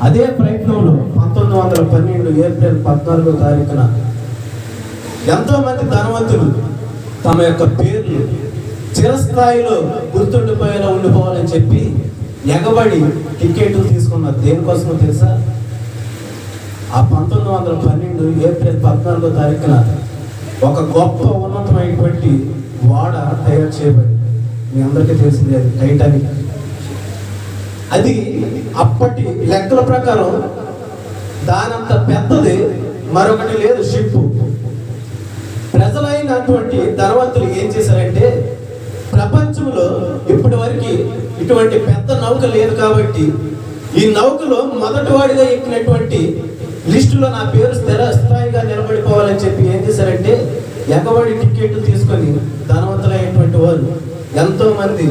అదే ప్రయత్నంలో 1912 ఏప్రిల్ 14వ తారీఖున ఎంతోమంది ధనవంతులు తమ యొక్క పేర్లు చిరస్థాయిలో గుర్తుండిపోయేలా ఉండిపోవాలని చెప్పి ఎగబడి టికెట్లు తీసుకున్నారు. దేనికోసమో తెలుసా? ఆ 1912 ఏప్రిల్ 14వ తారీఖున ఒక గొప్ప ఉన్నతమైనటువంటి వాడ తయారు చేయబడింది. మీ అందరికీ తెలిసింది, అది టైటానిక్. అది అప్పటి లెక్కల ప్రకారం దానంత పెద్దది మరొకటి లేదు షిప్. ప్రజలైనటువంటి ధనవంతులు ఏం చేశారంటే, ప్రపంచంలో ఇప్పటి వరకు ఇటువంటి పెద్ద నౌక లేదు కాబట్టి ఈ నౌకలో మొదటి వాడిగా ఎక్కినటువంటి లిస్టులో నా పేరు స్థిరస్థాయిగా నిలబడిపోవాలని చెప్పి ఏం చేశారంటే, ఎగబడి టికెట్లు తీసుకొని ధనవంతులైనటువంటి వాళ్ళు ఎంతో మంది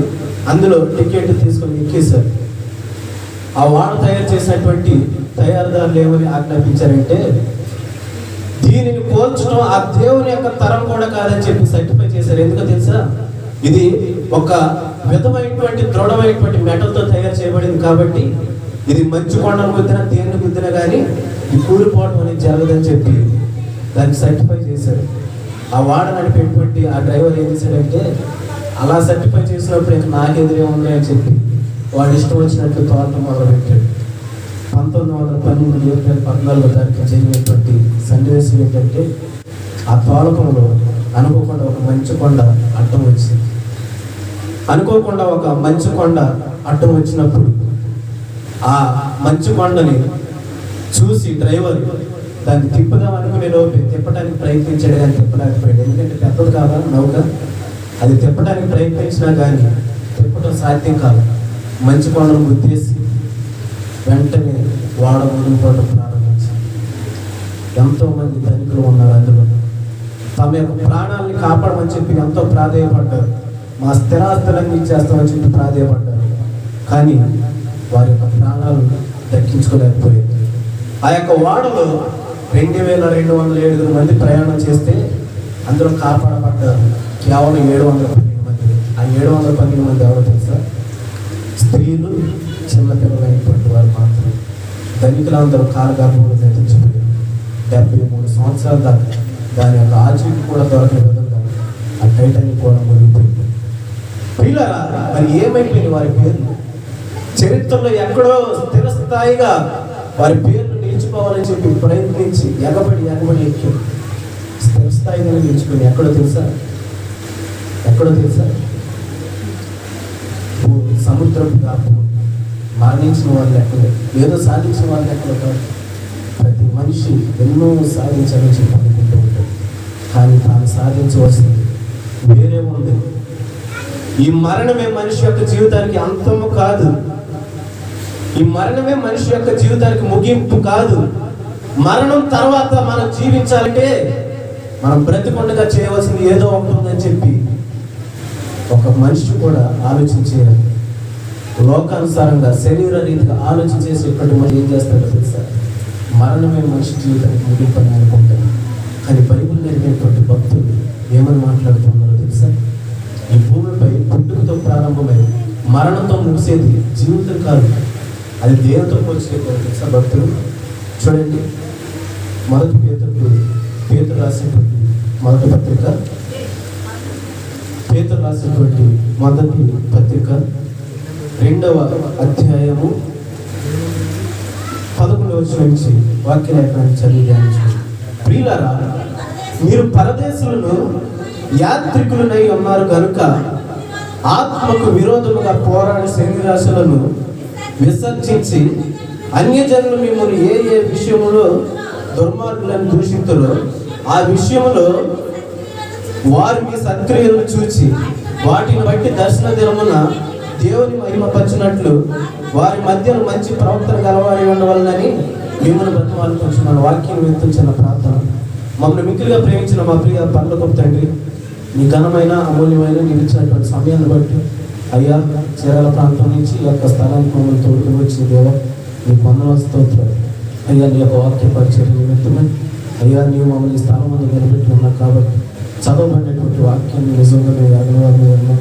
అందులో టికెట్లు తీసుకొని ఎక్కేశారు. ఆ వాడ తయారు చేసినటువంటి తయారుదారులు ఏమని ఆజ్ఞాపించారంటే, దీనిని పోల్చడం ఆ దేవుని యొక్క తరం కూడా కాదని చెప్పి సర్టిఫై చేశారు. ఎందుకో తెలుసా? ఇది ఒక విధమైనటువంటి దృఢమైనటువంటి మెటల్తో తయారు చేయబడింది కాబట్టి ఇది మంచు కొండను గుద్దినా దేన్ని గుద్దినా కానీ ఈ కూలిపోవడం అనేది జరగదని చెప్పి దాన్ని సర్టిఫై చేశారు. ఆ వాడ నడిపేటువంటి ఆ డ్రైవర్ ఏం చేశాడంటే, అలా సర్టిఫై చేసినప్పుడు ఇంకా నాకెదురే ఉంది అని చెప్పి వాడు ఇష్టం వచ్చినట్లు తోటం మొదలుపెట్టాడు. 1912 ఏప్రిల్ 14వ తారీఖు జరిగినటువంటి సన్నివేశం ఏంటంటే, ఆ తోలకంలో అనుకోకుండా ఒక మంచు కొండ అడ్డం వచ్చింది. అనుకోకుండా ఒక మంచు కొండ అడ్డం వచ్చినప్పుడు ఆ మంచు కొండని చూసి డ్రైవర్ దాన్ని తిప్పుదాం అనుకునే లోపే తిప్పడానికి ప్రయత్నించాడు, కానీ తిప్పలేకపోయాడు. ఎందుకంటే పెద్దది కాదా నౌక, అది తిప్పడానికి ప్రయత్నించినా కానీ తిప్పడం సాధ్యం కాదు. మంచు కొండను గుద్దేసి వెంటనే వాడ మునిగిపోవడం ప్రారంభించింది. ఎంతోమంది ధనికులు ఉన్నారు అందులో. తమ యొక్క ప్రాణాలని కాపాడమని చెప్పి ఎంతో ప్రాధేయపడ్డారు. మా స్థిరాస్తులన్నీ ఇచ్చేస్తామని చెప్పి ప్రాధేయపడ్డారు. కానీ వారి యొక్క ప్రాణాలు దక్కించుకోలేకపోయింది. ఆ యొక్క వాడలో 2207 మంది ప్రయాణం చేస్తే అందులో కాపాడబడ్డారు కేవలం 712 మంది. ఆ 712 మంది ఎవరో తెలుసా? స్త్రీలు, చిన్నపిల్లలైనటువంటి వారు మాత్రం. ధనికులందరూ కాలగర్భంలో నటించిపోయారు. 73 సంవత్సరాల దాకా దాని యొక్క ఆచూకీ కూడా దొరకని విధంగా ఆ టైటానిక్ కూడా మునిగిపోయింది. పిల్లరా, మరి ఏమైపోయింది వారి పేర్లు? చరిత్రలో ఎక్కడో స్థిరస్థాయిగా వారి పేర్లు నిలిచిపోవాలని చెప్పి ప్రయత్నించి ఎగబడి ఎక్కి స్థిరస్థాయిగా నిలిచిపోయింది. ఎక్కడో తెలుసా? సముద్రపు కాపు మరణించిన వాళ్ళ లెక్కలే, ఏదో సాధించిన వాళ్ళ లెక్కలు కాదు. ప్రతి మనిషి ఎన్నో సాధించాలని చెప్పి అనుకుంటూ ఉంటాడు, కానీ తాను సాధించవలసింది వేరే ఉంది. ఈ మరణమే మనిషి యొక్క జీవితానికి అంతము కాదు. ఈ మరణమే మనిషి యొక్క జీవితానికి ముగింపు కాదు. మరణం తర్వాత మనం జీవించాలంటే మనం బ్రతికొండగా చేయవలసింది ఏదో ఒకటి ఉందని చెప్పి ఒక మనిషి కూడా ఆలోచించేయాలి. లోకానుసారంగా శరీర రీతిగా ఆలోచించేసేటువంటి మరి ఏం చేస్తాడో తెలుసా? మరణమే మనిషి జీవితానికి ముగింపు అని అనుకుంటారు. కానీ బైబిల్ నేర్పేటువంటి భక్తులు ఏమని మాట్లాడుతున్నారో తెలుసా? ఈ భూమిపై పుట్టుకతో ప్రారంభమై మరణంతో ముగిసేది జీవితం కాదు, అది దేనితో పోల్చేది తెలుసా భక్తులు? చూడండి, పేతురు రాసినటువంటి మొదటి పత్రిక, పేతురు రాసినటువంటి మొదటి పత్రిక 2వ అధ్యాయము 11వ వచనం నుంచి వాక్యలేఖనాన్ని చదివి ధ్యానించుకోండి. ప్రియులారా, మీరు పరదేశులను యాత్రికులనై ఉన్నారు కనుక ఆత్మకు విరోధముగా పోరాడే శరీరాశలను విసర్జించి అన్యజనులు మిమ్మల్ని ఏ విషయంలో దుర్మార్గులను దూషింతురో ఆ విషయంలో వారు మీ సత్క్రియలను చూచి వాటిని బట్టి దర్శన దినమున దేవుని మహిమపరచినట్లు వారి మధ్యలో మంచి ప్రవర్తన గలవారి ఉండవాలని మిమ్మల్ని బ్రతమాలుకుంటున్నాను. వాక్యం వింటున్న ప్రార్థన. మమ్మల్ని మిక్కిలిగా ప్రేమించిన మా ప్రియ పరలోకపు తండ్రి, మీ ఘనమైన అమూల్యమైన నిలిచినటువంటి సమయాన్ని బట్టి అయ్యా, చీరాల ప్రాంతం నుంచి ఈ యొక్క స్థలానికి మమ్మల్ని తోడుకుని వచ్చిన దేవ నీకు వందనాలు, స్తోత్రాలు. అయ్యా, నీ యొక్క వాక్య పరిచయం నిమిత్తమే అయ్యా నీవు మమ్మల్ని స్థానం ముందు నిలబెట్టి ఉన్నావు కాబట్టి చదవబడినటువంటి వాక్యాన్ని నిజంగా మేము అభివాదం ఉన్నాం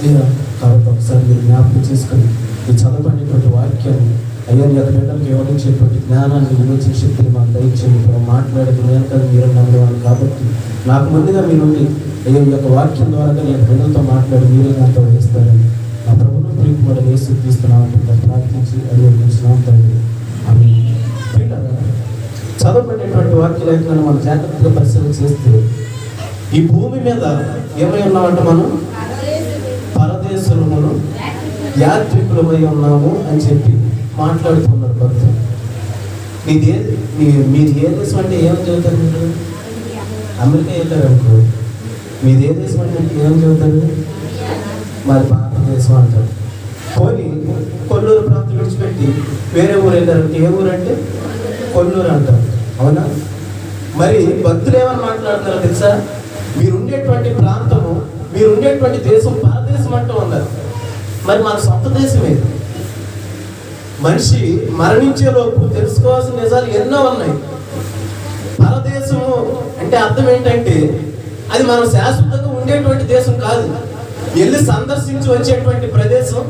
అయ్యా. కాబట్టి ఒకసారి మీరు జ్ఞాపకం చేసుకొని ఈ చదవబడినటువంటి వాక్యాన్ని అయ్యా నీ యొక్క బిడ్డలకు వివరించేటువంటి జ్ఞానాన్ని విమోచన శక్తిని మాకు దయచేయండి ప్రభు. మాట్లాడేది నేను కదా మీరు నమ్మేవాళ్ళు కాబట్టి నాకు ముందుగా మీ నుండి అయ్యా ఈ యొక్క వాక్యం ద్వారా నేను బిడ్డలతో మాట్లాడి మీరే నాతో వహిస్తారని నా ప్రభుత్వం ప్రీతిమడ వేసి తీస్తున్నామంటే ప్రార్థించి అడిగించినాం తండ్రి. ఆమె చదవబడినటువంటి వాక్య లేఖనాన్ని మనం జాగ్రత్తగా పరిశీలన చేస్తే ఈ భూమి మీద ఏమై ఉన్నామంటే మనం పరదేశులమును యాత్రికులమై ఉన్నాము అని చెప్పి మాట్లాడుతున్నారు భక్తులు. మీది ఏ దేశం అంటే ఏమని చెబుతారు? మీరు అమెరికా వెళ్ళారు అనుకో, మీది ఏ దేశం అంటే ఏమని చెబుతారు? మరి భారతదేశం అంటారు. కొల్లూరు ప్రాంతం విడిచిపెట్టి వేరే ఊరు వెళ్ళారంటే ఏ ఊరు అంటే కొల్లూరు అంటారు. అవునా? మరి భక్తులు ఏమని మాట్లాడుతున్నారో తెలుసా? మీరుండేటువంటి ప్రాంతము, మీరుండేటువంటి దేశం భారతదేశం అంటూ ఉన్నారు. మరి మన సొంత దేశమే. మనిషి మరణించే లోపు తెలుసుకోవాల్సిన నిజాలు ఎన్నో ఉన్నాయి. పరదేశము అంటే అర్థం ఏంటంటే అది మనం శాశ్వతంగా ఉండేటువంటి దేశం కాదు. వెళ్ళి సందర్శించి వచ్చేటువంటి ప్రదేశం,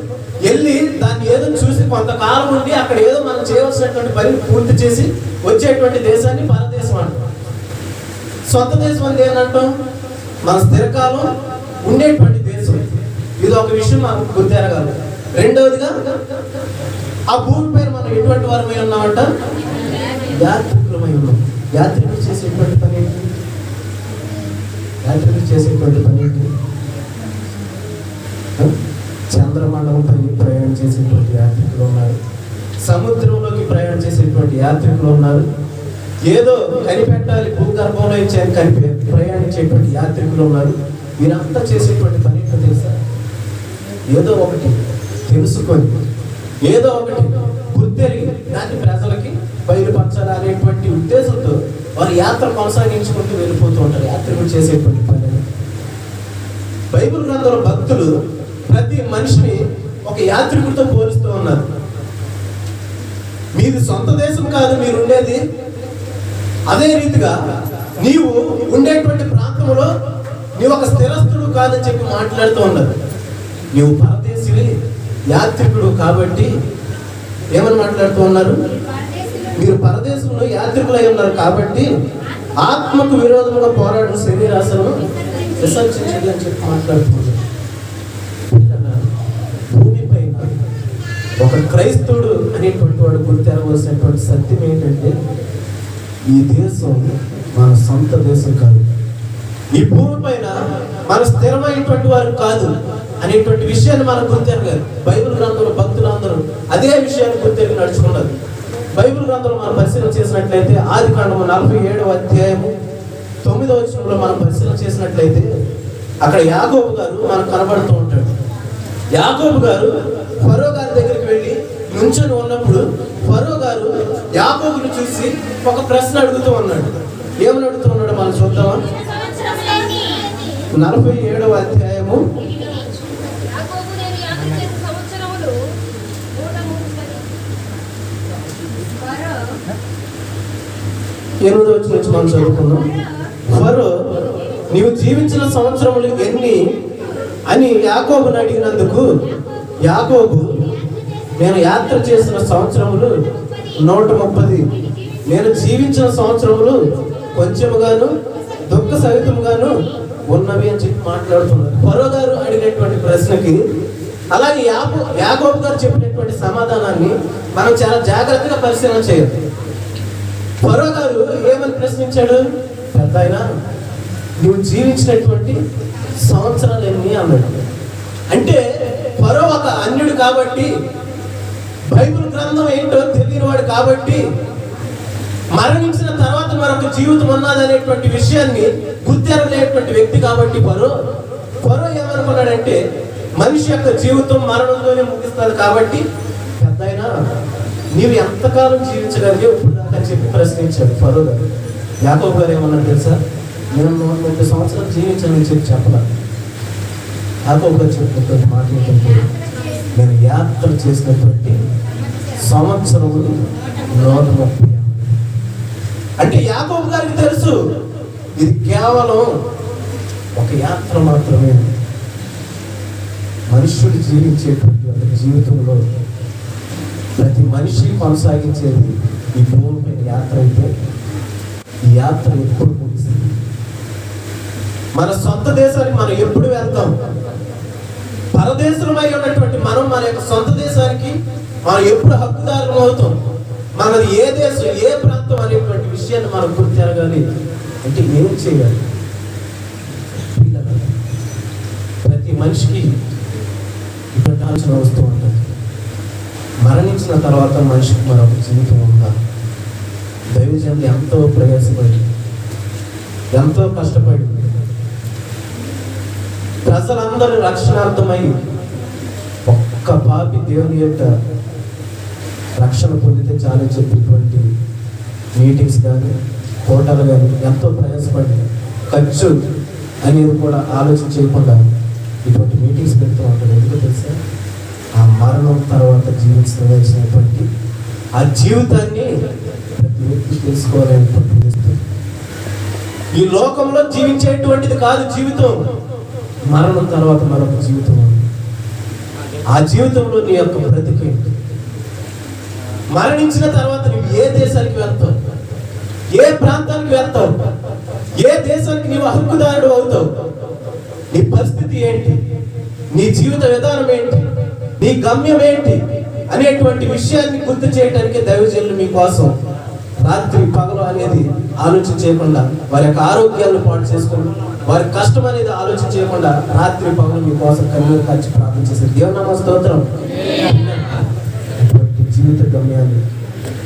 వెళ్ళి దాన్ని ఏదో చూసి కొంతకాలం ఉండి అక్కడ ఏదో మనం చేయవలసినటువంటి పని పూర్తి చేసి వచ్చేటువంటి దేశాన్ని పరదేశం అంటాం. సొంత దేశం అంటే ఏంటంటాం? మన స్థిరకాలం ఉండేటువంటి దేశం. ఇది ఒక విషయం మనకు గుర్తెరగాలి. రెండవదిగా ఆ భూమి పైన మనం ఎటువంటి వారమై ఉన్నామంట? యాత్రికులమై ఉన్నాం. యాత్రికులు చేసేటువంటి పని ఏంటి? యాత్రికులు చేసేటువంటి పని ఏంటి? చంద్రమండలంపై ప్రయాణం చేసేటువంటి యాత్రికులు ఉన్నారు, సముద్రంలోకి ప్రయాణం చేసేటువంటి యాత్రికులు ఉన్నారు, ఏదో కనిపెట్టాలి భూగర్భంలో ఇచ్చాయని ప్రయాణించేటువంటి యాత్రికులు ఉన్నారు. వీరంతా చేసేటువంటి పని ఏంటో తెలుసా? ఏదో ఒకటి తెలుసుకొని, ఏదో ఒకటి గుర్తెరిగి దాన్ని ప్రజలకి బయలుపరచాలి అనేటువంటి ఉద్దేశంతో వారు యాత్ర కొనసాగించుకుంటూ వెళ్ళిపోతూ ఉంటారు. యాత్రికులు చేసేటువంటి పని. బైబిల్ గ్రంథంలో భక్తులు ప్రతి మనిషిని ఒక యాత్రికుడితో పోలుస్తూ ఉన్నారు. మీది సొంత దేశం కాదు మీరు ఉండేది. అదే రీతిగా నీవు ఉండేటువంటి ప్రాంతంలో నీవు ఒక స్థిరస్తుడు కాదని చెప్పి మాట్లాడుతూ ఉన్నారు. నీవు పరదేశివి, యాత్రికుడు కాబట్టి ఏమని మాట్లాడుతూ ఉన్నారు? మీరు పరదేశంలో యాత్రికులై ఉన్నారు కాబట్టి ఆత్మకు విరోధంగా పోరాడు శరీరాశను విసర్జించండి అని చెప్పి మాట్లాడుతున్నారు. భూమిపైన ఒక క్రైస్తవుడు అనేటువంటి వాడు గుర్తెరవలసినటువంటి సత్యం ఏంటంటే ఈ దేశం మన సొంత దేశం కాదు, ఈ భూమి పైన మన స్థిరమైనటువంటి వారు కాదు అనేటువంటి విషయాన్ని మనం గుర్తెరగాలి. బైబిల్ గ్రంథంలో భక్తులందరూ అదే విషయాన్ని గుర్తెరిగి నడుచుకున్నారు. బైబిల్ గ్రంథంలో మనం పరిశీలన చేసినట్లయితే ఆదికాండము 47వ అధ్యాయము 9వ వచనంలో మనం పరిశీలన చేసినట్లయితే అక్కడ యాకోబు గారు మనకు కనబడుతూ ఉంటాడు. యాకోబు గారు ఫరో గారి దగ్గరికి వెళ్ళి నుంచొని ఉన్నప్పుడు ఫరో గారు యాకోబుని చూసి ఒక ప్రశ్న అడుగుతూ ఉన్నాడు. ఏమని అడుగుతూ ఉన్నాడు మనం చూద్దామా? 47వ అధ్యాయము 8వ వచనం నుంచి మనం చదువుకుందాం. ఫరో నీవు జీవించిన సంవత్సరములు ఎన్ని అని యాకోబుని అడిగినందుకు యాకోబు నేను యాత్ర చేసిన సంవత్సరములు 130, నేను జీవించిన సంవత్సరములు కొంచెముగాను దుఃఖ సహితముగాను ఉన్నవి అని చెప్పి మాట్లాడుతున్నారు. ఫరో గారు అడిగినటువంటి ప్రశ్నకి అలాగే యాకోబు గారు చెప్పినటువంటి సమాధానాన్ని మనం చాలా జాగ్రత్తగా పరిశీలన చేయాలి. ఫరో గారు ఏమని ప్రశ్నించాడు? పెద్దాయనా నువ్వు జీవించినటువంటి సంవత్సరాలు ఎన్ని అన్నాడు. అంటే ఫరో ఒక అన్యుడు కాబట్టి, బైబిల్ గ్రంథం ఏంటో తెలియని వాడు కాబట్టి, మరణించిన తర్వాత మరొక జీవితం ఉన్నది అనేటువంటి విషయాన్ని గుర్తెరగలేటువంటి వ్యక్తి కాబట్టి ఫరో ఏమనుకున్నాడంటే మనిషి యొక్క జీవితం మరణంలోనే ముగిస్తుంది కాబట్టి పెద్దయినా నీవు ఎంతకాలం జీవించగలిగే ఇప్పుడు దాకా చెప్పి ప్రశ్నించాడు ఫరో గారు. యాకోబు గారు ఏమన్నాడు తెలుసా? నేను 130 సంవత్సరాలు జీవించాలని చెప్పి చెప్పలేదు. యాకోబు గారు చెప్పినటువంటి మాట ఏంటంటే నేను యాత్ర చేసినటువంటి సంవత్సరములు 130. అంటే యాకోబు గారికి తెలుసు ఇది కేవలం ఒక యాత్ర మాత్రమే. మనుష్యుడు జీవించేటువంటి జీవితంలో ప్రతి మనిషి కొనసాగించేది ఈ భూమిపై యాత్ర అయితే ఈ యాత్ర ఎప్పుడు ముగిస్తుంది? మన సొంత దేశానికి మనం ఎప్పుడు వెళ్తాం? పరదేశమై ఉన్నటువంటి మనం మన యొక్క సొంత దేశానికి మనం ఎప్పుడు హక్కుదారులు అవుతాం? మనది ఏ దేశం, ఏ ప్రాంతం అనేటువంటి విషయాన్ని మనం గుర్తిరగాలి అంటే ఏం చేయాలి? ప్రతి మనిషికి ఇటువంటి ఆలోచన వస్తూ ఉంటుంది. మరణించిన తర్వాత మనిషికి మరొక జీవితం ఉందా? దైవజనులు ఎంతో ప్రయాసపడి ఎంతో కష్టపడి ప్రజలందరూ రక్షణార్థమై ఒక్క పాపి దేవుని యొక్క రక్షణ పొందితే చాలని చెప్పేటువంటి మీటింగ్స్ కానీ కోటలు కానీ ఎంతో ప్రయాసపడి ఖర్చు అనేది కూడా ఆలోచన చేయకుండా ఇటువంటి మీటింగ్స్ పెడుతూ ఉంటాడు. ఎందుకు తెలుసా? ఆ మరణం తర్వాత జీవించవలసినటువంటి ఆ జీవితాన్ని ప్రతి వ్యక్తి తెలుసుకోవాలనేటువంటి ఈ లోకంలో జీవించేటువంటిది కాదు జీవితం. మరణం తర్వాత మరొక జీవితం ఉంది. ఆ జీవితంలో నీ యొక్క బ్రతికేంటి? మరణించిన తర్వాత నువ్వు ఏ దేశానికి వెళ్తావు? ఏ ప్రాంతానికి వెళ్తావు? ఏ దేశానికి నీవు హక్కుదారుడు అవుతావు? నీ పరిస్థితి ఏంటి? నీ జీవిత విధానం ఏంటి? నీ గమ్యం ఏంటి అనేటువంటి విషయాన్ని గుర్తు చేయడానికి దైవజనులు మీకోసం రాత్రి పగలు అనేది ఆలోచన చేయకుండా, వారి యొక్క ఆరోగ్యాలను పాటు చేసుకుని, వారి కష్టం అనేది ఆలోచన చేయకుండా రాత్రి పగలు మీకోసం కన్నీరు ఖర్చు ప్రార్థన చేసే దేవునామ స్తోత్రం. అటువంటి జీవిత గమ్యాన్ని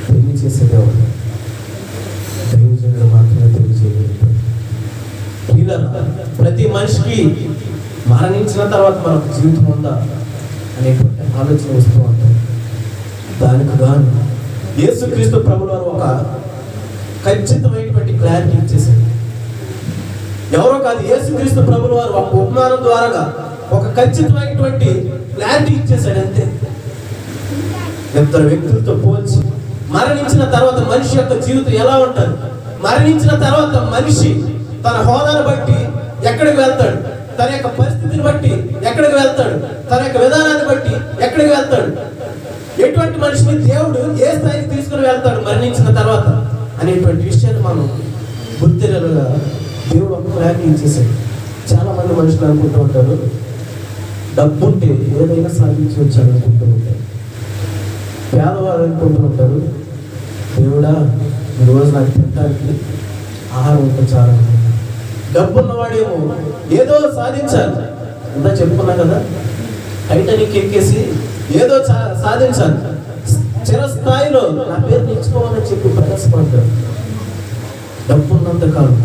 తెలియజేసే దేవుడు దైవజనులు మాత్రమే తెలియజేయగలుగుతారు. ప్రతి మనిషికి మరణించిన తర్వాత మనకు జీవితం ఉందా అనేటువంటి ఆలోచన వస్తూ ఉంటాం. దానికి గాను యేసుక్రీస్తు ప్రభువు వారు ఒక ఖచ్చితమైనటువంటి క్లారిటీ ఇచ్చేసారు. ఎవరో కాదు, యేసుక్రీస్తు ప్రభువు వారు ఒక ఉపమానం ద్వారా ఒక ఖచ్చితమైనటువంటి క్లారిటీ ఇచ్చేసాడు. అంతే. ఇద్దరు వ్యక్తులతో పోల్చి మరణించిన తర్వాత మనిషి యొక్క జీవితం ఎలా ఉంటుంది, మరణించిన తర్వాత మనిషి తన హోదాను బట్టి ఎక్కడికి వెళ్తాడు, తన యొక్క పరిస్థితిని బట్టి ఎక్కడికి వెళ్తాడు, తన యొక్క విధానాన్ని బట్టి ఎక్కడికి వెళ్తాడు, ఎటువంటి మనిషిని దేవుడు ఏ స్థాయికి తీసుకుని వెళ్తాడు మరణించిన తర్వాత అనేటువంటి విషయాన్ని మనం గుర్తిరలుగా దేవుడు ఒక క్లారిటీ ఇచ్చేసాడు. చాలా మంది మనుషులు అనుకుంటూ ఉంటారు, డబ్బు ఉంటే ఏదైనా సాధించవచ్చు అనుకుంటూ ఉంటారు. పేదవాళ్ళు అనుకుంటూ ఉంటారు, దేవుడా ఈరోజు నాకు తినడానికి ఆహారం ఉంటే చాలా. డబ్బు ఉన్నవాడేమో ఏదో సాధించాలి. అంతా చెప్పుకున్నా కదా, టైటానిక్ ఎక్కేసి ఏదో సాధించాలి, చిరస్థాయిలో నా పేరు నిలుచుకోవాలని చెప్పి ప్రయాసపడతాడు. డబ్బు ఉన్నంత కాలం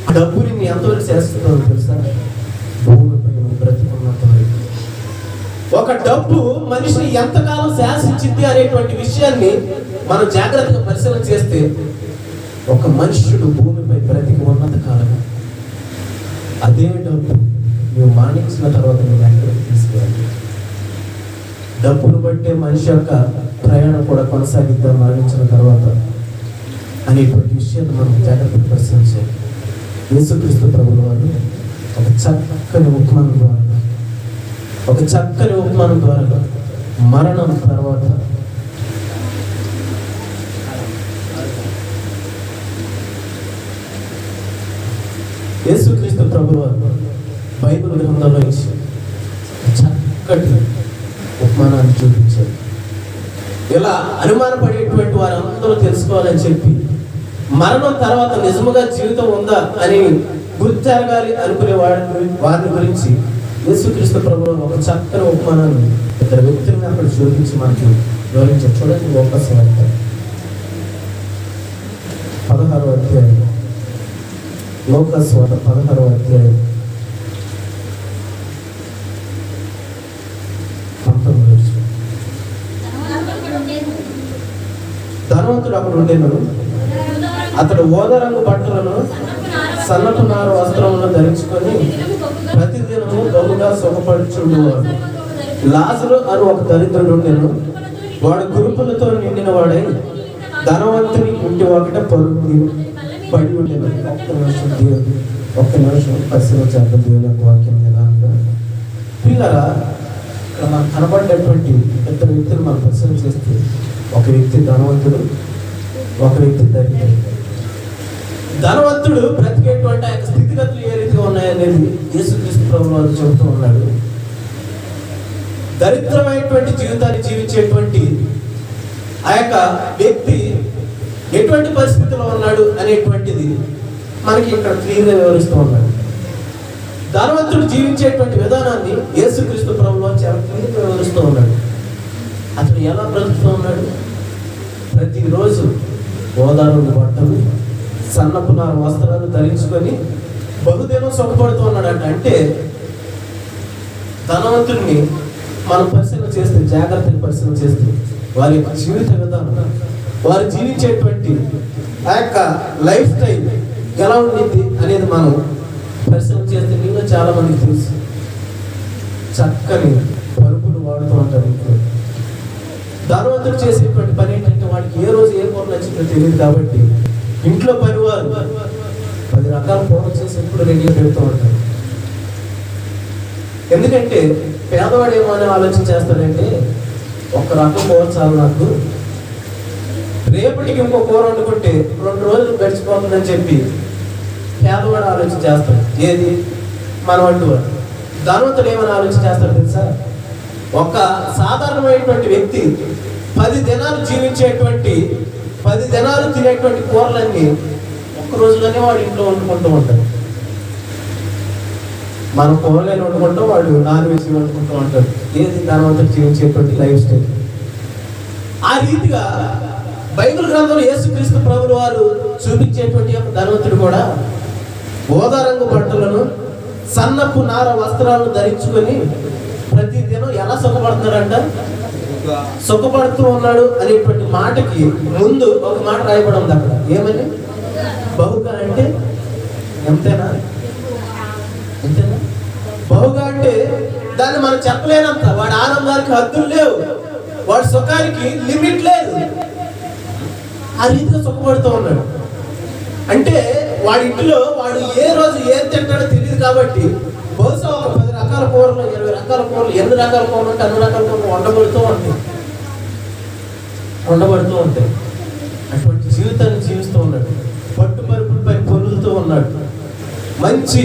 ఆ డబ్బుని నీ ఎంతవరకు చేస్తున్నావు తెలుసా? భూమిపై బ్రతికున్నంత వరకు. ఒక డబ్బు మనిషిని ఎంతకాలం శాసించింది అనేటువంటి విషయాన్ని మనం జాగ్రత్తగా పరిశీలన చేస్తే, ఒక మనుష్యుడు భూమిపై బ్రతికి ఉన్నంత కాలం అదే డబ్బు నువ్వు మరణించిన తర్వాత నువ్వు ఎక్కడికి తీసుకెళ్ళాలి. డబ్బును బట్టే మనిషి యొక్క ప్రయాణం కూడా కొనసాగిద్దాం మరణించిన తర్వాత అనేటువంటి విషయాన్ని మనం జాగ్రత్తగా పరిశీలించాలి. యేసుక్రీస్తు ప్రభువు వారు ఒక చక్కని ఉపమానం ద్వారా మరణం తర్వాత యేసుక్రీస్తు ప్రభువు వారు బైబిల్ గ్రంథంలో ఇచ్చి చక్కటి ఉపమానాన్ని చూపించారు. ఇలా అనుమానపడేటువంటి వారందరూ తెలుసుకోవాలని చెప్పి, మరణం తర్వాత నిజముగా జీవితం ఉందా అని గుర్తెరగాలి అనుకునే వారిని గురించి యేసుక్రీస్తు ప్రభువు ఒక చక్కని ఉపమానాన్ని ఇద్దరు వ్యక్తులను అక్కడ చూపించి మనకి వివరించారు. చూడండి, లోకాసు వార్త 16వ అధ్యాయం. లోకాసు వార్త 16వ అధ్యాయం 19వ వచనం. ధనవంతుడు అక్కడ ఉండేను, అతడు ఓదరంగు బట్టలను సన్నపు నార వస్త్రములను ధరించుకొని ప్రతిదినము బహుగా సుఖపడుచుండేవాడు. లాజరు అని ఒక దరిద్రుడు ఉండేను, వాడు కురుపులతో నిండిన వాడై ధనవంతుని ఇంటి ఒకట పడి ఉండేను. ఒక్క నిమిషం పరిశీలించాలి దేవుని యొక్క వాక్యం నిదానంగా. పిల్లరా, ఇక్కడ మనకు కనబడ్డటువంటి ఇద్దరు వ్యక్తులు మనం పరిశీలన చేస్తే, ఒక వ్యక్తి ధనవంతుడు, ఒక వ్యక్తి దరిద్రుడు. ధనవంతుడు బ్రతికేటువంటి ఆ యొక్క స్థితిగతులు ఏ రీతిగా ఉన్నాయనేది యేసుక్రీస్తు ప్రభువు వారు చెబుతూ ఉన్నాడు. దరిద్రమైనటువంటి జీవితాన్ని జీవించేటువంటి ఆ యొక్క వ్యక్తి ఎటువంటి పరిస్థితిలో ఉన్నాడు అనేటువంటిది మనకి ఇక్కడ క్లియర్గా వివరిస్తూ ఉన్నాడు. ధనవంతుడు జీవించేటువంటి విధానాన్ని యేసుక్రీస్తు ప్రభువు చాలా క్లియర్గా వివరిస్తూ ఉన్నాడు. అతను ఎలా బ్రతుకుతూ ఉన్నాడు? ప్రతిరోజు గోదావరి బట్టలు, సన్నపు నార వస్త్రాలు ధరించుకొని బహుదినం సుఖపడుతూ ఉన్నాడంట. అంటే ధనవంతుడిని మనం పరిశీలన చేస్తే, జాగ్రత్తగా పరిశీలన చేస్తే, వారి యొక్క జీవిత విధానం, వారు జీవించేటువంటి ఆ యొక్క లైఫ్ స్టైల్ ఎలా ఉండింది అనేది మనం పరిశీలన చేస్తే మీలో చాలా మందికి తెలుసు. చక్కని పరుపులు వాడుతూ ఉంటారు ఇంట్లో. ధనవంతుడు చేసేటువంటి పని ఏంటంటే, వాడికి ఏ రోజు ఏ కూర నచ్చిందో తెలియదు కాబట్టి ఇంట్లో పనివారు 10 రకాల కూరలు చేసి ఎప్పుడు రెడీగా పెడుతూ ఉంటారు. ఎందుకంటే పేదవాడు ఏమని ఆలోచన చేస్తాడంటే, ఒక్క రకం కూర చాలు నాకు, రేపటికి ఇంకో కూర వండుకుంటే 2 రోజులు గడిచిపోతుందని చెప్పి పేదవాడు ఆలోచన చేస్తాడు. ఏది? మన వండువాడు. ధనవంతుడు ఏమని ఆలోచన చేస్తాడు తెలుసా? ఒక సాధారణమైనటువంటి వ్యక్తి 10 దినాలు జీవించేటువంటి, 10 దినాలు తినేటువంటి కూరలన్నీ ఒక్క రోజులోనే వాడు ఇంట్లో వండుకుంటూ ఉంటాడు. మన కూరలైన వండుకుంటాం, వాడు నాన్ వెజ్ వండుకుంటూ ఉంటాడు. ఏది? ధనవంతుడు జీవించేటువంటి లైఫ్ స్టైల్. ఆ రీతిగా బైబిల్ గ్రంథంలో యేసుక్రీస్తు ప్రభువు వారు చూపించేటువంటి ఒక ధనవంతుడు కూడా గోదారంగు బట్టలను, సన్నపు నార వస్త్రాలను ధరించుకొని ప్రతిదినం ఎలా సుఖపడుతున్నాడంట? సుఖపడుతూ ఉన్నాడు అనేటువంటి మాటకి ముందు ఒక మాట రాయబడి ఉంది అక్కడ. ఏమని? బహుగా. అంటే ఎంతేనా? అంతేనా? బహుగా అంటే దాన్ని మనం చెప్పలేనంత. వాడి ఆనందానికి హద్దులు లేవు, వాడి సుఖానికి లిమిట్ లేదు. ఆ రీతిగా సుఖపడుతూ ఉన్నాడు. అంటే వాడి ఇంట్లో వాడు ఏ రోజు ఏం తింటాడో తెలియదు కాబట్టి బహుశా ఒక 10 రకాల కూరలు, 20 రకాల కూరలు, ఎన్ని రకాల కూరలు అంటే అన్ని రకాల కూరలు వండబడుతూ ఉంటాయి. అటువంటి జీవితాన్ని జీవిస్తూ ఉన్నాడు. పట్టుపరుపులపై పొరులుతూ ఉన్నాడు. మంచి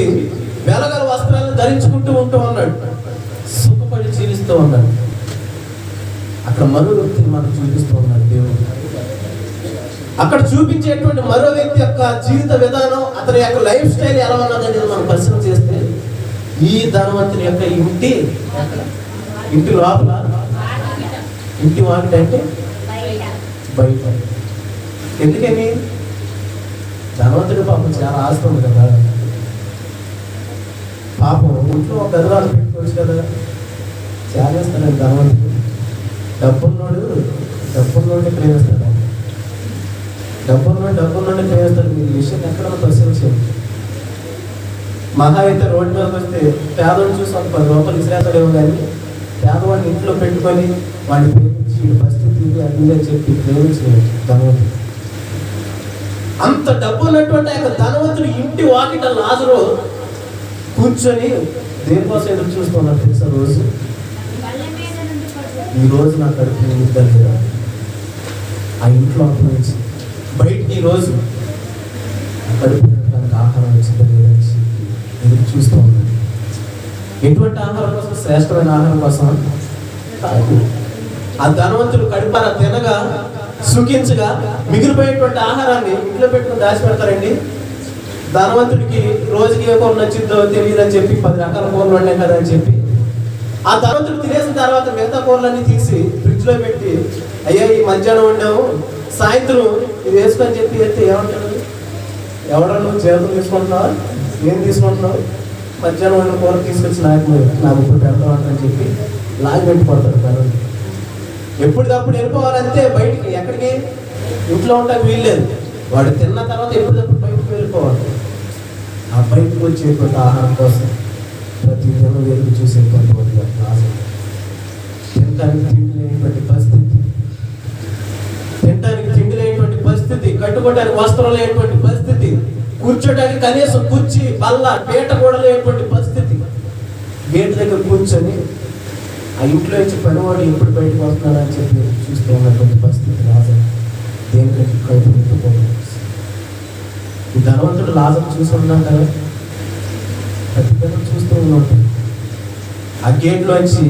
వెలగల వస్త్రాలను ధరించుకుంటూ ఉన్నాడు. సుఖపడి జీవిస్తూ ఉన్నాడు. అక్కడ మరో వ్యక్తిని మనం చూపిస్తూ ఉన్నాడు దేవుడు. అక్కడ చూపించేటువంటి మరో వ్యక్తి యొక్క జీవిత విధానం, అతని యొక్క లైఫ్ స్టైల్ ఎలా ఉన్నదని మనం పరిశీలన చేస్తే, ఈ ధనవంతుని యొక్క ఇంటి లోపల, ఇంటి వాకిట అంటే బయట. ఎందుకని? ధనవంతుడి పాపం చాలా ఆస్తి ఉంది కదా, పాపం ఇంట్లో ఒక గదివారు పెట్టుకోవచ్చు కదా. చేస్తాడు ధనవంతుడు. డబ్బున్నోడిని ప్రేమిస్తాడు. డబ్బున్నోడిని ప్రేమిస్తాడు. మీరు ఈ విషయం ఎక్కడ పరిశీలించండి. మహా అయితే రోడ్డు మీదకి వస్తే పేదవాడిని చూసి ఒక 10 రూపాయలు ఇసిరేస్తాడేమో, కానీ పేదవాడిని ఇంట్లో పెట్టుకొని వాడిని ప్రేమించి పరిస్థితి అది అని చెప్పి ప్రేమించలేదు ధనవంతుడు. అంత డబ్బు ఉన్నటువంటి ఆ ధనవంతుడు ఇంటి వాకిట లాజరు కూర్చొని దేనికోసం ఎదురు చూస్తున్నాడు తెలుసా? రోజు ఈ రోజు నా కడుపు నిండుతుంది, ఆ ఇంట్లో నుంచి బయటికి ఈ రోజు కడుపు నిండడానికి ఆహారం వచ్చిందని ఎదురు చూస్తూ ఉన్నాడు. ఎటువంటి ఆహారం కోసం? శ్రేష్టమైన ఆహారం కోసం కాదు. ఆ ధనవంతుడు కడుపార తినగా సుఖించగా మిగిలిపోయేటువంటి ఆహారాన్ని ఇంట్లో పెట్టుకుని దాచిపెడతారండి. ధనవంతుడికి రోజుకి ఏ కూర నచ్చిందో తెలియదు అని చెప్పి 10 రకాల కూరలు వండాం కదా అని చెప్పి ఆ ధనవంతుడు తినేసిన తర్వాత మిగతా కూరలన్నీ తీసి ఫ్రిడ్జ్లో పెట్టి, అయ్యా ఈ మధ్యాహ్నం వండాము, సాయంత్రం ఇది వేసుకొని చెప్పి ఎత్తే ఏమంటాడు? ఎవడో నువ్వు చేతులు తీసుకుంటున్నావా? ఏం తీసుకుంటున్నావు? మధ్యాహ్నం వండిన కూర తీసుకొచ్చి నాకు ఇప్పుడు పెడతావు అంటని చెప్పి లాగి పెట్టి పడతాడు ధనవంతుడు. ఎప్పటికప్పుడు వెళ్ళిపోవాలంటే బయటికి. ఎక్కడికి? ఇంట్లో ఉంటానికి వీల్లేదు. వాడు తిన్న తర్వాత ఎప్పటికప్పుడు బయటకు వెళ్ళిపోవాలి. ఆ బయటకు వచ్చేటువంటి ఆహారం కోసం ప్రతి దినం వెలుగు చూసేటువంటి ఆశ. తినడానికి తిండి లేనటువంటి పరిస్థితి, కట్టుకోవడానికి వస్త్రం లేనటువంటి పరిస్థితి, కూర్చోడానికి కనీసం కుర్చీ, బల్ల, పీట కూడా లేనటువంటి పరిస్థితి. గేట్ దగ్గర కూర్చొని ఆ ఇంట్లో నుంచి పనివాడు ఎప్పుడు బయటకు వస్తున్నాడా అని చెప్పి చూస్తూ ఉన్నటువంటి పరిస్థితి లాజరు దేనికంటే కడుపు నింపుకోవడం. ఈ ధనవంతుడు లాజరు చూసి ఉన్నాడు కదా, ప్రతిదినం చూస్తూ ఉన్నాడు. ఆ గేట్లో వచ్చి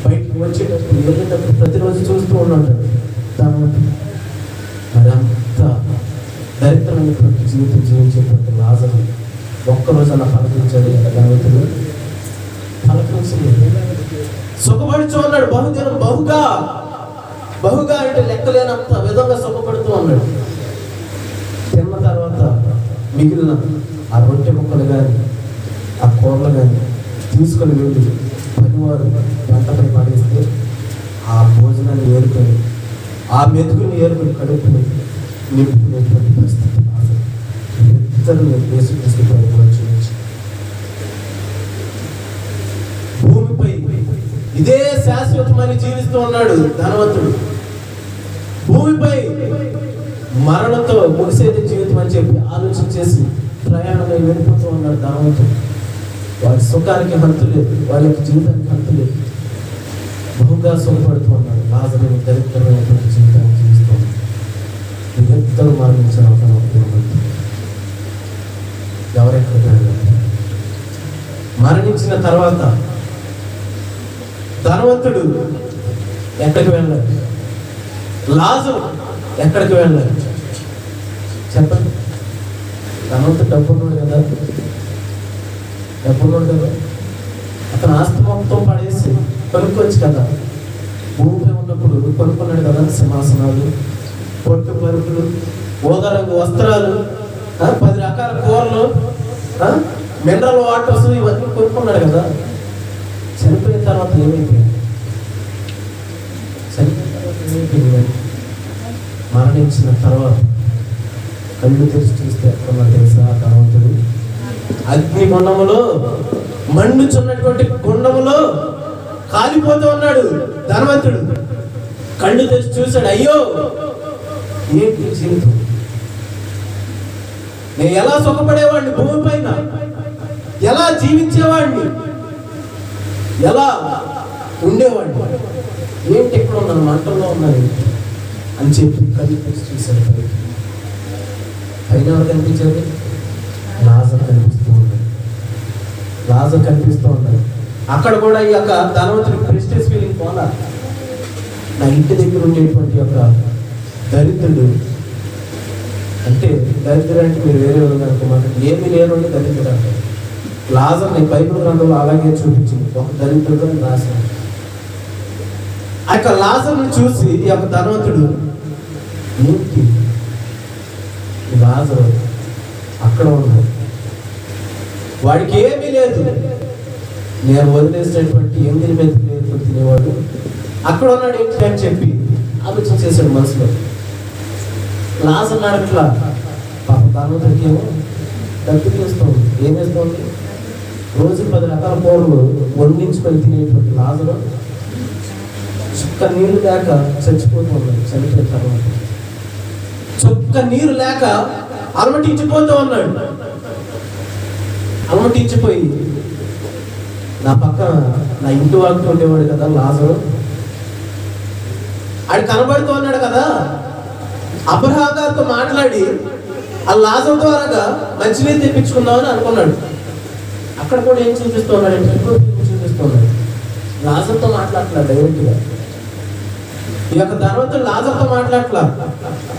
బయటకు వచ్చేటప్పుడు వెళ్ళేటప్పుడు ప్రతిరోజు చూస్తూ ఉన్నాడు ధనవంతుడు. మరి అంత దరిద్రమైనటువంటి జీవితం జీవించేటువంటి లాజరు ఒక్కరోజు అలా పలకరించాడు. ధనవంతుడు పలకరించలేదు, సుఖపడుతూ ఉన్నాడు. బహుదినం బహుగా బహుగా అంటే లెక్కలేనంత విధంగా సుఖపడుతూ ఉన్నాడు. తిన్న తర్వాత మిగిలిన ఆ రొట్టె ముక్కలు కానీ ఆ కూరలు కానీ తీసుకొని వెళ్ళి పనివారు వంటపై పడేస్తే ఆ భోజనాన్ని ఏరుకొని ఆ మెతుకుని ఏరుకొని కడుపుని నింపుకునేటువంటి పరిస్థితి ఇద్దరు యేసుక్రీస్తు ప్రభువులో చూపించి భూమిపై ఇదే శాశ్వతమని జీవిస్తూ ఉన్నాడు ధనవంతుడు. భూమిపై మరణంతో ముగిసేది జీవితం అని చెప్పి ఆలోచన చేసి ప్రయాణమై వెళ్ళిపోతూ ఉన్నాడు ధనవంతుడు. వాడి సుఖానికి హంతు లేదు, వాళ్ళ యొక్క జీవితానికి హంతు లేదు. బహుగా సుఖపడుతూ ఉన్నాడు. లాజరు దరిద్రమైనటువంటి జీవితాన్ని జీవిస్తూ ఉన్నాడు. ఇద్దరు మరణించారు. ఎవరెక్కడికి వెళ్ళారు? మరణించిన తర్వాత ధనవంతుడు ఎక్కడికి వెళ్ళాడు? లాజరు ఎక్కడికి వెళ్ళాడు? చెప్పండి. ధనవంతుడు డబ్బున్నాడు కదా, అతను ఆస్తి మొత్తం పడేసి కొనుక్కోవచ్చు కదా. భూమిపై ఉన్నప్పుడు కొనుక్కున్నాడు కదా, సింహాసనాలు, పొట్టు పరుపులు, ఓదరంగు వస్త్రాలు, 10 రకాల కూరలు, మినరల్ వాటర్స్, ఇవన్నీ కొనుక్కున్నాడు కదా. చనిపోయిన తర్వాత ఏమైపోయింది? మరణించిన తర్వాత కళ్ళు తెరిచి చూస్తే ఎక్కడ తెలుసా? ధనవంతుడు అగ్ని గుండములో, మండుచున్నటువంటి గుండములో కాలిపోతూ ఉన్నాడు ధనవంతుడు. కళ్ళు తెరిచి చూశాడు. అయ్యో ఏంటి జీవితం, నేను ఎలా సుఖపడేవాడిని, భూమి పైన ఎలా జీవించేవాడిని, ఎలా ఉండేవాడిని, ఏంటి ఎక్కడ ఉన్నాను, మంటల్లో ఉన్నాను అని చెప్పి కళ్ళు తెరిచి చూశాడు. పైన ఎవరు కనిపించారు? లాజరు కనిపిస్తూ ఉన్నాడు. అక్కడ కూడా ఈ యొక్క ధనవంతుడి ప్రెస్టేజ్ ఫీలింగ్ పోలా. నా ఇంటి దగ్గర ఉండేటువంటి యొక్క దరిద్రుడు, అంటే దరిద్రుడు అంటే మీరు వేరే వాళ్ళు అనుకోమాట, ఏమి లేరు అంటే దరిద్రుడు అంటే. లాజరు నేను బైబిల్ గ్రంథంలో అలాగే చూపించింది, ఒక దరిద్రుడు అని రాశాను. ఆ యొక్క లాజరుని చూసి ఈ యొక్క ధనవంతుడు, ఏంటి లాజరు అక్కడ ఉన్నాడు, వాడికి ఏమీ లేదు, నేను వదిలేసినటువంటి 8 మెతుకులు తినేవాడు అక్కడ ఉన్నాడు ఏంటి అని చెప్పి ఆలోచన చేశాడు మనసులో. లాజరు అట్లా పాప ధనవంతుడికి ఏమో డబ్బు వేస్తుంది. ఏం వేస్తుంది? రోజు 10 రకాల కూరలు వండించుకొని తినేటువంటి లాజరు చుక్క నీళ్లు లేక చచ్చిపోతూ ఉన్నాడు. చనిపోయిన తర్వాత చుక్క నీరు లేక అలమటించిపోతూ ఉన్నాడు. అలమటించిపోయి నా పక్కన నా ఇంటి వాడుతూ ఉండేవాడు కదా లాజరు, ఆడు కనబడుతూ ఉన్నాడు కదా. అబ్రహాము గారితో మాట్లాడి ఆ లాజరు ద్వారా మంచినీరు తెప్పించుకుందామని అనుకున్నాడు. అక్కడ కూడా ఏం చూపిస్తూ ఉన్నాడు అంటే చూపిస్తూ ఉన్నాడు. లాజరుతో మాట్లాడుతున్నాడు డైరెక్ట్గా. ఈ యొక్క ధనవంతుడు లాజరుతో మాట్లాడట్లా,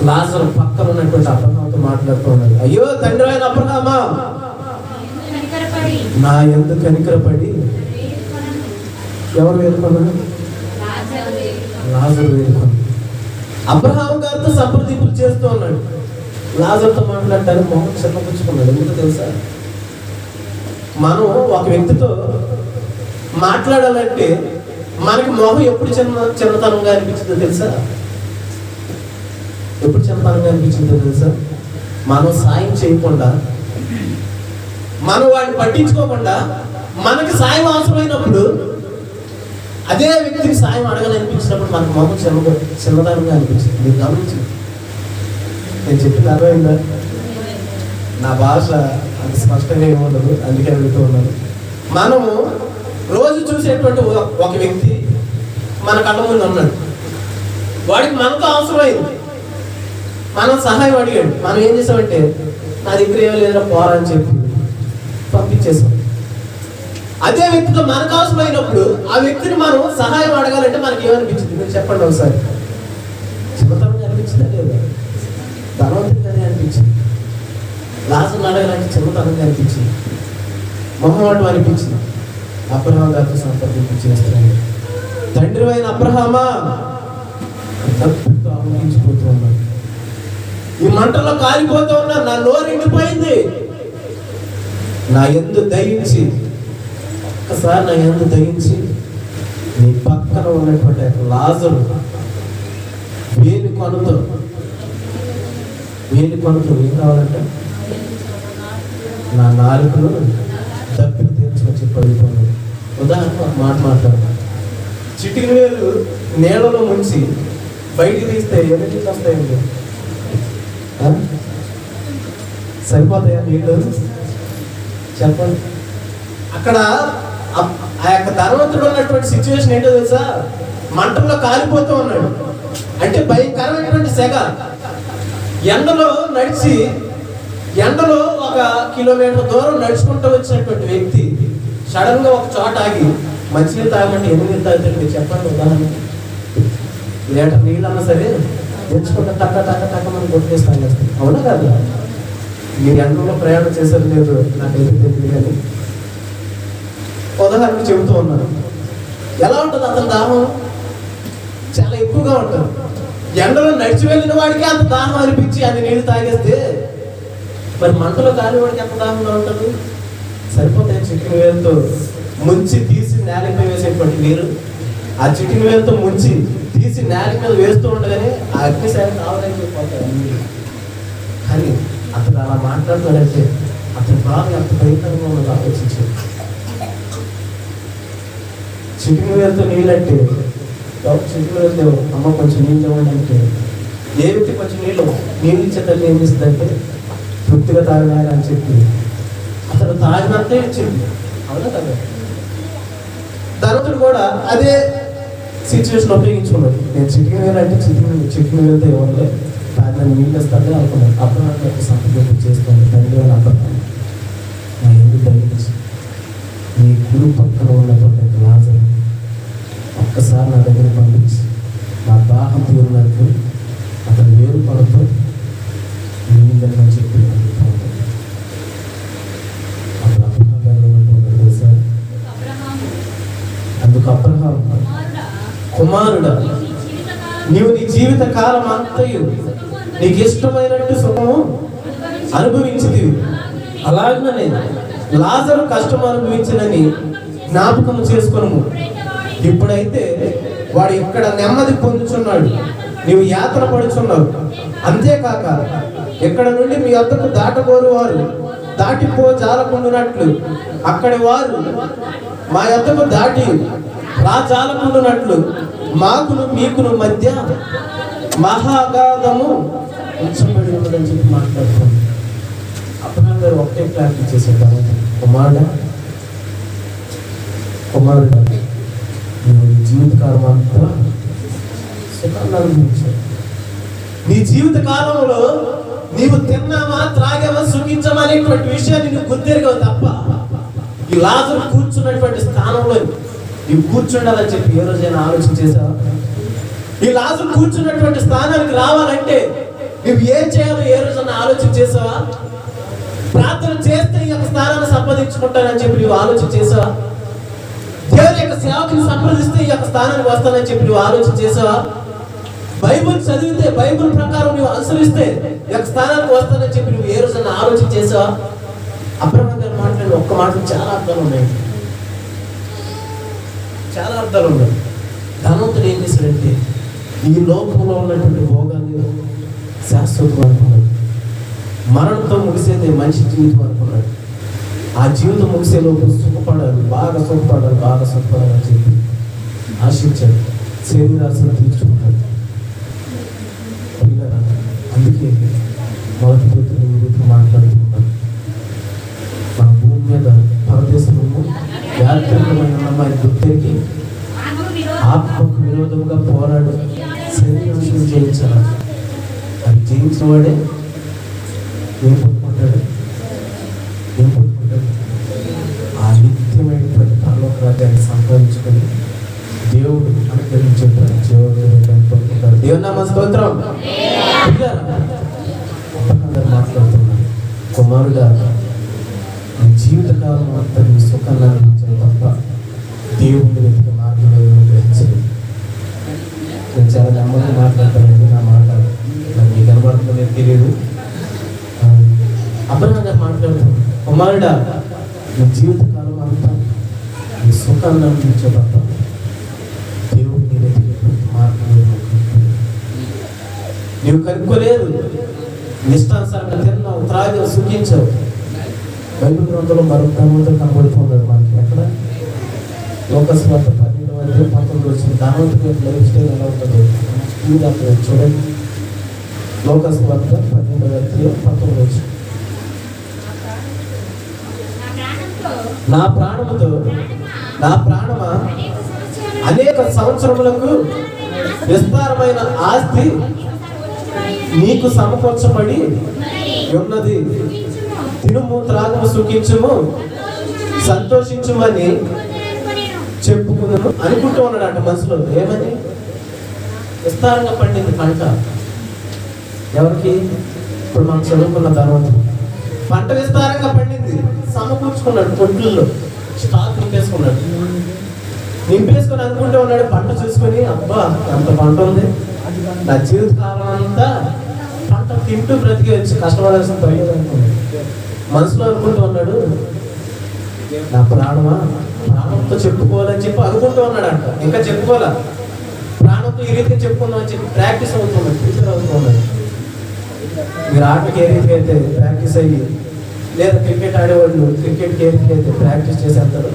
లాజరు పక్కన ఉన్నటువంటి అబ్రహాముతో మాట్లాడుతూ ఉన్నాడు. అయ్యో తండ్రి అయిన అబ్రహామా, నా యందు కనికరపడి. ఎవరు వేడుకున్నాడు? లాజరు వేడుకున్నాడు. అబ్రహాము గారితో సంప్రదింపులు చేస్తూ ఉన్నాడు. లాజరుతో మాట్లాడటానికి మొహం చిన్నపుచ్చుకున్నాడు. ఎందుకు తెలుసా? మనం ఒక వ్యక్తితో మాట్లాడాలంటే మనకి మొహం ఎప్పుడు చిన్నతనంగా అనిపించిందో తెలుసా? ఎప్పుడు చిన్నతనంగా అనిపించిందో తెలుసా? మనం సాయం చేయకుండా, మనం వాడిని పట్టించుకోకుండా, మనకి సాయం అవసరమైనప్పుడు అదే వ్యక్తికి సాయం అడగాలనిపించినప్పుడు మనకు మొహం చిన్నతనంగా అనిపించింది. మీరు గమనించింది? నేను చెప్పింది అర్థమైందా? నా భాష అంత స్పష్టంగా ఏముండదు, అందుకే అడుగుతూ ఉన్నాను. మనము రోజు చూసేటువంటి ఒక వ్యక్తి మన కళ్ళ ముందు ఉన్నాడు. వాడికి మనతో అవసరమైంది, మనం సహాయం అడిగాడు. మనం ఏం చేసామంటే నా దగ్గర ఏమో లేదురా పోరా అని చెప్పి పంపించేసాం. అదే వ్యక్తితో మనకు అవసరమైనప్పుడు ఆ వ్యక్తిని మనం సహాయం అడగాలంటే మనకి ఏమనిపించింది? మీరు చెప్పండి ఒకసారి. చిన్నతనంగా అనిపించిందా లేదా? ధనవంతుడిగానే అనిపించింది. లాజరుని అడగాలంటే చిన్నతనంగా అనిపించింది, మొహమాటం అనిపించింది. అబ్రహాం గారితో సంప్రదింపు చేస్తున్నాడు. తండ్రి అయిన అబ్రహామా ఆలోచించిపోతూ ఉన్నాడు. ఈ మంటల్లో కాలిపోతూ ఉన్నాను, నా నోరు ఎండిపోయింది. నా యందు దయించి, ఒక్కసారి నా యందు దయించి నీ పక్కన ఉన్నటువంటి లాజరు వేలి కొనుతో ఏం కావాలంటే నా నాలుకను దప్పిని తీర్చుకొని చెప్పి అడుగుతాను. ఉదాహరణ ఒక మాట మాట్లాడతాను. చిటికి వేలు నీళ్ళలో ముంచి బయటికి తీస్తే ఎన్ని వస్తాయండి? సరిపోతాయా నీళ్ళు? చెప్పండి. అక్కడ ఆ యొక్క ధనవంతుడు ఉన్నటువంటి సిచ్యువేషన్ ఏంటో తెలుసా? మంటల్లో కాలిపోతూ ఉన్నాడు. అంటే భయంకరమైనటువంటి సెగ. ఎండలో నడిచి, ఎండలో 1 కిలోమీటర్ దూరం నడుచుకుంటూ వచ్చినటువంటి వ్యక్తి సడన్ గా ఒక చోట ఆగి మంచినీళ్ళు తాగమంటే ఎన్ని నీళ్ళు తాగుతాడు చెప్పండి? ఉదాహరణ లీటర్ నీళ్ళు అన్నా సరే తెచ్చుకుంటే టక్క టక్క టక్క మనం కొట్టేస్తాం. అవునా కదా? మీరు ఎండలో ప్రయాణం చేశారు లేదు నాకైతే తెలియదు, కానీ ఉదాహరణకు చెబుతూ ఉన్నాను. ఎలా ఉంటుంది అతని దాహం? చాలా ఎక్కువగా ఉంటుంది. ఎండలో నడిచి వెళ్ళిన వాడికి అంత దాహం అనిపించి అన్ని నీళ్ళు తాగేస్తే మరి మంటలో కాని వాడికి ఎంత దాహంగా ఉంటుంది? సరిపోతాయి. చిటికిన వేలుతో ముంచి తీసి నేలపై వేసేటువంటి నీరు, ఆ చిటికిన వేలుతో ముంచి తీసి నేల మీద వేస్తూ ఉండగానే ఆ అగ్నిశాఖ కావాలని కానీ అతను అలా మాట్లాడుతాడంటే అతని బాధ ఎంత భయంకరంగా ఉన్నది ఆలోచించాడు. చిటికిన వేలుతో నీళ్ళు అంటే చిటికిన వేలుతో అమ్మ కొంచెం నీళ్ళు ఇవ్వండి అంటే ఏ వ్యక్తి కొంచెం నీళ్ళు ఇచ్చే తల్లి ఏం చేస్తుందంటే తృప్తిగా తాగినారు అని చెప్పి అతను తాగినంతే ఇచ్చింది. అవునా కదా? ధనవంతుడు కూడా అదే సిచ్యువేషన్ ఉపయోగించుకున్నాడు. నేను చిటికిన వేలు అంటే చిటికిన వేలుతో ఇవ్వలే, తాగిన నీళ్ళు ఇస్తానే అనుకున్నాను. అప్పుడు సంప్రదింపు చేస్తాను. తండ్రి అని అప్పుడు నా ఎందుకు తగ్గించి నీ గురు పక్కన ఉన్నటువంటి లాజరు ఒక్కసారి నా దగ్గర పంపించి నా దాహం తీరినట్టు అతను వేరు పడుతూ నీళ్ళని చెప్పి అప్పుడు అబ్రహాం గారు ఉన్నటువంటి తెలుసా? అందుకు అబ్రహాం కుమారుడా, నీవు నీ జీవిత కాలం అంతయు నీకు ఇష్టమైనట్టు సుఖము అనుభవించింది, అలాగనే లాజరు కష్టం అనుభవించినని జ్ఞాపకం చేసుకొనుము. ఇప్పుడైతే వాడు ఇక్కడ నెమ్మది పొందుచున్నాడు, నీవు యాతన పడుచున్నావు. అంతేకాక ఇక్కడ నుండి మీ వద్దకు దాటబోరు వారు దాటిపో జాలకుండునట్లు అక్కడి వారు మా యొద్దకు దాటి రాజాలకుండునట్లు మాకును మీకును మధ్య మహాగాధము ఉంచబడి ఉన్నదని చెప్పి మాట్లాడుతాం. అబ్రహాం గారు ఒకటే క్లారిటీ చేసేద్దాం. కుమారుడు నువ్వు నీ జీవితకాలం అంతా సుఖాన్ని అనుభవించావు. నీ జీవిత కాలంలో నీవు తిన్నావా, త్రాగావా, సుఖించమనేటువంటి విషయాన్ని నువ్వు గుర్తెరగవు తప్ప ఈ లాజరు కూర్చున్నటువంటి స్థానంలో నువ్వు కూర్చుండాలని చెప్పి ఏ రోజైనా ఆలోచన చేసావా? ఈ లాజరు కూర్చున్నటువంటి స్థానానికి రావాలంటే నువ్వు ఏం చేయాలో ఏ రోజైనా ఆలోచన చేసావా? ప్రార్థన చేస్తే ఈ యొక్క స్థానాన్ని సంపాదించుకుంటానని చెప్పి నువ్వు ఆలోచన చేసావా? దేవుని యొక్క సేవకుని సంప్రదిస్తే ఈ యొక్క స్థానానికి వస్తానని చెప్పి నువ్వు ఆలోచన చేసావా? బైబుల్ చదివితే బైబుల్ ప్రకారం నువ్వు అనుసరిస్తే ఈ యొక్క స్థానానికి వస్తానని చెప్పి నువ్వు ఏ రోజైనా ఆలోచన చేసావా? అబ్రహాం గారు మాట్లాడిన ఒక్క మాటలు చాలా అర్థాలు ఉన్నాయి, చాలా అర్థాలు ఉన్నాయి. ధనవంతుడు ఏం చేశాడంటే ఈ లోకంలో ఉన్నటువంటి భోగాన్ని శాశ్వతం అనుకున్నాడు. మరణంతో ముగిసేది మంచి జీవితం అనుకున్నాడు. ఆ జీవితం ముగిసే లోపు సుఖపడాలి, బాగా సుఖపడాలని చెప్పి ఆశించాడు. శరీరాశను తీర్చుకుంటాడు. అందుకే మొదటి గురించి మాట్లాడుతున్నాడు. మన భూమి మీద పరదేశము యాత్రికమైన అమ్మాయి గుర్తికి ఆత్మకు జయించిన వాడే ఏం పొందుకుంటాడు? ఏం పొందుకుంటాడు? ఆ నిత్యమైనటువంటి పరలోక రాజ్యాన్ని సంపాదించుకొని దేవుడు అనుగ్రహించే జీవనం పొందుకుంటాడు. దేవుని నామ స్తోత్రం. అందరూ మాట్లాడుతున్నారు, కుమారుడా నీ జీవితకాలం అంతా నీ సుఖాన్ని అనుభవించావు తప్ప దేవుడిని వెతికే మార్గం ఏమో గ్రహించలేదు. నేను చాలా నెమ్మదిగా మాట్లాడతానండి, నా మాట నాకు మీకు కనబడుతుందో తెలియదు. అబ్రహాం గారు మాట్లాడుతున్నాను, కుమారుడా నీ జీవితకాలం అంతా నీ సుఖాన్ని అనుభవించావు తప్ప దేవుడిని వెతికే మార్గం ఏమో నీవు కనుక్కోలేదు. నిష్టానుసారంగా తిన్నావు, త్రాగావు, సుఖించావు. బైబిల్ గ్రంథంలో మరొక ధనవంతుడు కనబడుతున్నాడు మనకి. ఎక్కడ? లోకస్ వార్త 12:19 ధనవంతుడి లైఫ్ స్టైల్ ఎలా ఉంటుందో ఇది అక్కడ చూడండి. లోకస్ వార్త 12:19 నా ప్రాణమా అనేక సంవత్సరములకు విస్తారమైన ఆస్తి నీకు సమకూర్చబడి ఉన్నది, తినుము, త్రాగము, సుఖించుము, సంతోషించుమని చెప్పుకున్నాను అనుకుంటూ ఉన్నాడు అంట మనసులో. ఏమని? విస్తారంగా పండింది పంట. ఎవరికి? ఇప్పుడు మనం చదువుకున్న ధనవంతుడు పంట విస్తారంగా పండింది, సమకూర్చుకున్నాడు, కొట్లలో స్టాక్ నింపేసుకొని అనుకుంటూ ఉన్నాడు. పంట చూసుకొని అబ్బా ఎంత పంట ఉంది, నా జీవిత కాలం అంతా పంట తింటూ బ్రతికి వచ్చి కష్టపడాల్సిన పర్లేదు అనుకున్నాడు. మనసులో అనుకుంటూ ఉన్నాడు, నా ప్రాణమా ప్రాణంతో చెప్పుకోవాలని చెప్పి అనుకుంటూ ఉన్నాడంట. ఇంకా చెప్పుకోవాలా, ప్రాణంతో ఈ రీతిగా చెప్పుకుందాం అని చెప్పి ప్రాక్టీస్ అవుతున్నాడు, ప్రిపేర్ అవుతున్నాడు. మీరు ఆటకి ఏ రీతికి అయితే ప్రాక్టీస్ అయ్యి, లేదా క్రికెట్ ఆడేవాళ్ళు క్రికెట్కి ఏ రీతికి అయితే ప్రాక్టీస్ చేసేస్తారు,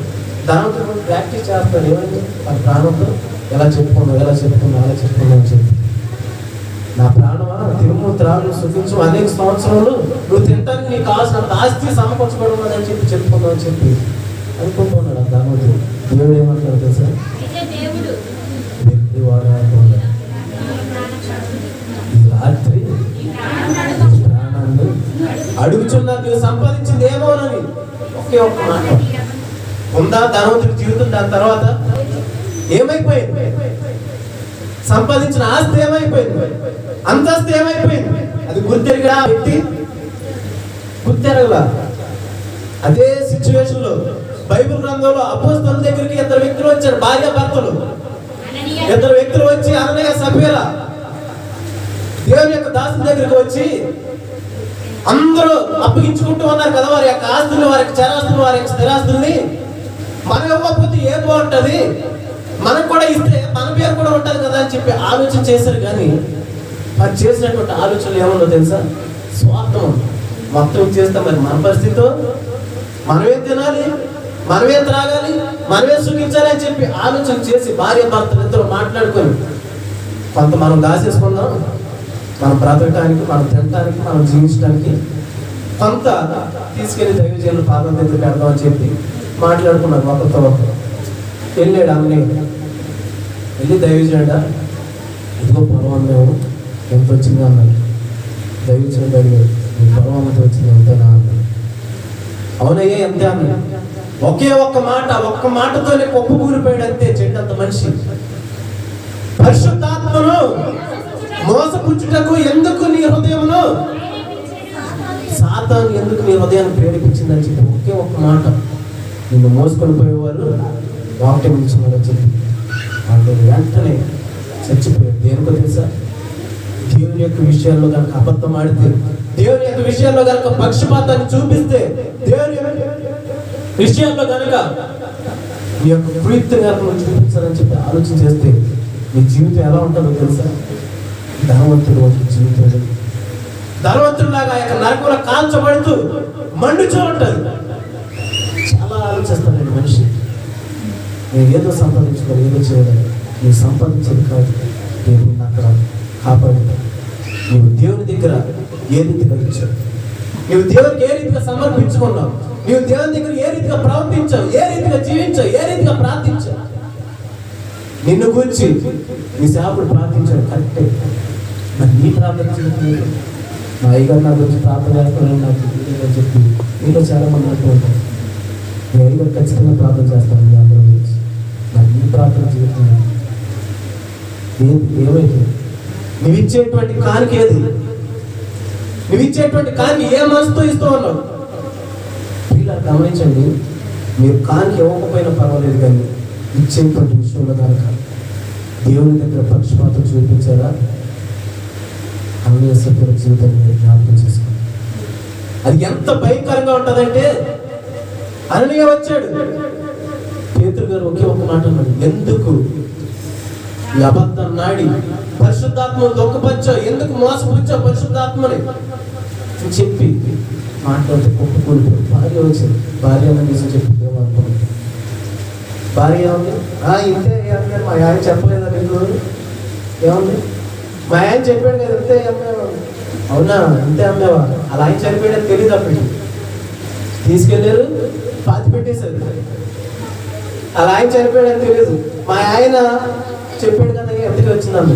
దాంతో ప్రాక్టీస్ చేస్తారు. ఏమైంది? ఆ ప్రాణంతో ఎలా చెప్పుకున్నావు అలా చెప్పుకున్నావు అని చెప్పి, నా ప్రాణమా తిరుమల త్రాగులు సుఖించు, అనేక సంవత్సరాలు నువ్వు తింటానికి నీకు కావాల్సినంత ఆస్తి సమకూర్చబడి ఉన్నదని చెప్పి చెప్పుకున్నావు అని చెప్పి అనుకుంటున్నాడు ఆ ధనవంతుడు. దేవుడు ఏమంటాడు తెలుసా? వ్యక్తి వాడాలి ఈ రాత్రి ప్రాణాన్ని అడుగుచున్నా, నువ్వు సంపాదించింది ఏమోనని. ఒకే ఒక్క మాట ఉందా ధనవంతుడి జీవితం? దాని తర్వాత ఏమైపోయింది? సంపాదించిన ఆస్తి ఏమైపోయింది? అంతస్తు ఏమైపోయింది? అది గుర్తెరిగా వ్యక్తి గుర్తెరగల. అదే సిచ్యువేషన్ లో బైబిల్ గ్రంథంలో అపోస్తలుల దగ్గరికి ఇద్దరు వ్యక్తులు వచ్చారు, భార్య భర్తలు. ఇద్దరు వ్యక్తులు వచ్చి అననీయ సఫీరా దేవుని యొక్క దాసుల దగ్గరికి వచ్చి అందరూ అప్పగించుకుంటూ ఉన్నారు కదా వారి యొక్క ఆస్తులు, వారి యొక్క చరాస్తులు, వారి యొక్క స్థిరాస్తుల్ని. మనం ఇవ్వకపోతే ఏం బాగుంటుంది, మనకు కూడా ఇస్తే మన పేరు కూడా ఉంటుంది కదా అని చెప్పి ఆలోచన చేశారు. కానీ వారు చేసినటువంటి ఆలోచనలు ఏమన్నా తెలుసా? స్వార్థం. మొత్తం చేస్తే మరి మన పరిస్థితితో మనమేం తినాలి, మనమేం త్రాగాలి, మనమేం సుఖించాలి అని చెప్పి ఆలోచన చేసి భార్య భర్తలు ఇద్దరు మాట్లాడుకొని కొంత మనం దాచేసుకుందాం, మనం బ్రతకడానికి, మనం తినడానికి, మనం జీవించడానికి కొంత తీసుకెళ్లి దైవజనులు పాదం దగ్గర పెడదాం అని చెప్పి మాట్లాడుకున్నారు. ఒకరితో ఒకరు వెళ్ళాడు. అన్నయ్య వెళ్ళి దైవజనుడా ఇదిగో పొలం మేము ఎంత వచ్చింది అన్నాడు. దైవజనుడు అడిగాడు, నీ పొలం అంతా వచ్చింది ఎంతనా అన్నాడు. అవునయ్యే ఎంతే అన్నాడు. ఒకే ఒక్క మాటతోనే కొప్పు కూలిపోయాడు అంతే. చెడ్డంత మనిషి. పరిశుద్ధాత్మను మోసపుచ్చుటకు ఎందుకు నీ హృదయమును, సాతాను ఎందుకు నీ హృదయాన్ని ప్రేరేపించిందని చెప్పి ఒకే ఒక్క మాట. నిన్ను మోసుకొని పోయేవాళ్ళు వాక్యం ఇచ్చిందని చెప్పి వాళ్ళు వెంటనే చచ్చిపోయారు. దేనికో తెలుసా? దేవుని యొక్క విషయాల్లో కనుక అబద్ధం ఆడితే, దేవుని యొక్క విషయాల్లో కనుక పక్షపాతాన్ని చూపిస్తే, దేవుని విషయాల్లో కనుక నీ యొక్క ప్రీతిని కనుక చూపించాలని చెప్పి ఆలోచన చేస్తే నీ జీవితం ఎలా ఉంటుందో తెలుసా? ధనవంతుడు వంటి జీవితం. ధనవంతుడిలాగా ఆ యొక్క నరకంలో కాల్చబడుతూ మండుచూ ఉంటుంది. చాలా ఆలోచిస్తానండి మనిషి. నేను ఏదో సంపాదించుకోవాలి, ఏదో చేయాలి. నువ్వు సంపాదించేది కాదు, దేవుని అక్కడ కాపాడుతావు. నువ్వు దేవుని దగ్గర ఏ రీతిగా ఇచ్చావు, నువ్వు దేవునికి ఏ రీతిగా సమర్పించుకున్నావు, నువ్వు దేవుని దగ్గర ఏ రీతిగా ప్రవర్తించావు, ఏ రీతిగా జీవించావు, ఏ రీతిగా ప్రార్థించావు. నిన్ను గురించి నీ సేవకుడు ప్రార్థించాడు కరెక్టే. మరి నీ ప్రార్థన జీవితం మా అయ్యగారు నా గురించి ప్రార్థన చేస్తానని నాకు అని చెప్పి మీలో చాలా మంది అంటూ ఉంటారు. మీ అయ్యగారు ఖచ్చితంగా ప్రార్థన చేస్తాను మీ అందరి గురించి. మరి నీ ప్రార్థన జీవితం ఏమైతే నువ్వు ఇచ్చేటువంటి కానుక ఏది? నువ్వు ఇచ్చేటువంటి కానుక ఏ మనసుతో ఇస్తూ ఉన్నావు? ఇలా గమనించండి, మీరు కానుక ఇవ్వకపోయినా పర్వాలేదు, కానీ ఇచ్చేటువంటి విషయంలో కనుక దేవుని దగ్గర పక్షపాతం చూపించారా అన్వేషకుల జీవితాన్ని మీరు జ్ఞాపకం చేసుకోండి. అది ఎంత భయంకరంగా ఉంటుందంటే, అననీయ వచ్చాడు, పేతురు గారు ఒకే ఒక మాట అన్నాడు, ఎందుకు ఈ అబద్ధం నాడి పరిశుద్ధాత్మను దొక్కపరిచావు, ఎందుకు మోసపుచ్చావు పరిశుద్ధాత్మని చెప్పి మాట్లాడితే ఒప్పుకోలేదు. భార్య వచ్చింది, భార్య అనేసి చెప్పింది ఏమనుకోండి. భార్య ఏముంది, ఇంతే ఏమన్నా మా ఆయన చెప్పలేదా నీకు? ఏముంది, మా ఆయన చెప్పాడు కదా ఇంతే అమ్మేవా. అవునా, ఇంతే అమ్మేవా? అలా ఆయన చనిపోయాడని తెలియదు. అప్పటికి తీసుకెళ్ళారు, పాతి పెట్టేశారు. అలా ఆయన చనిపోయాడని తెలియదు. మా ఆయన చెప్పాడు కదా ఎందుకు వచ్చిందమ్మ.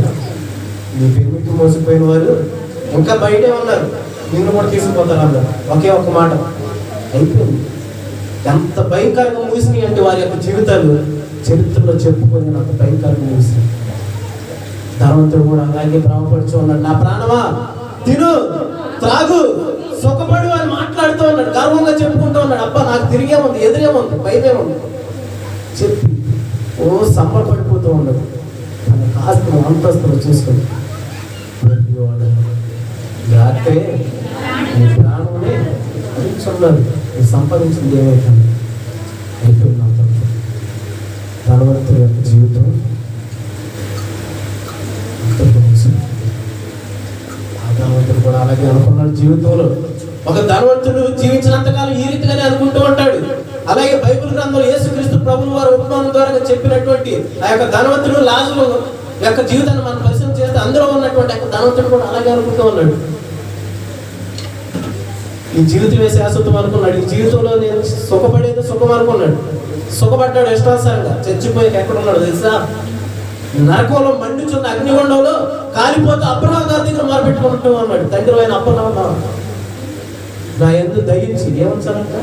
నీ పెళ్లికి మోసపోయిన వారు ఇంకా బయటే ఉన్నారు, నిన్ను కూడా తీసుకుపోతారు అందరు. ఒకే ఒక మాట అయిపోయింది. ఎంత భయంకరంగా ముగిసినాయి అంటే వారి యొక్క జీవితాలు చరిత్రలో చెప్పుకొని అంత భయంకరంగా ముగిసినాయి. ధనవంతుడు కూడా అలాగే భ్రమపడుచు ఉన్నాడు. నా ప్రాణమా తిను త్రాగు సుఖపడు అని మాట్లాడుతూ ఉన్నాడు, గర్వంగా చెప్పుకుంటూ ఉన్నాడు. అబ్బా నాకు తిరిగేముంది, ఎదురేముంది, భయమేముంది చెప్పి సంబరపడిపోతూ ఉన్నాడు. తన కాస్త అంతస్తులు చూసుకొని రాత్రే నీ ప్రాణంని అడుగుతున్నారు, నీ సంపాదించింది ఏమైతుంది అయిపోయింది. అంత ధనవంతుల యొక్క జీవితం ధనవంతుడు కూడా అలాగే అనుకున్నాడు. జీవితంలో ఒక ధనవంతుడు జీవించినంతకాలం ఈ రీతిగానే అనుకుంటూ ఉంటాడు. అలాగే బైబిల్ గ్రంథంలో యేసుక్రీస్తు ప్రభువు వారు ఉపమానం ద్వారా చెప్పినటువంటి ఆ యొక్క ధనవంతుడు లాజరు యొక్క జీవితాన్ని మనం పరిశీలన చేస్తే అందులో ఉన్నటువంటి యొక్క ధనవంతుడు కూడా అలాగే అనుకుంటూ ఉన్నాడు. ఈ జీవితమే శాశ్వతం అనుకున్నాడు. ఈ జీవితంలో నేను సుఖపడేది సుఖం అనుకున్నాడు. సుఖపడ్డాడు ఇష్టానుసారంగా. చచ్చిపోయాక ఎక్కడున్నాడు తెలుసా? నరకంలో మండుచున్న అగ్నిగుండంలో కాలిపోతే అబ్రహాం గారి దగ్గర మొరపెట్టుకుంటూ అన్నాడు. తండ్రి ఆయన అబ్రహాం నా ఎందుకు దయించి ఏమవుతారంట,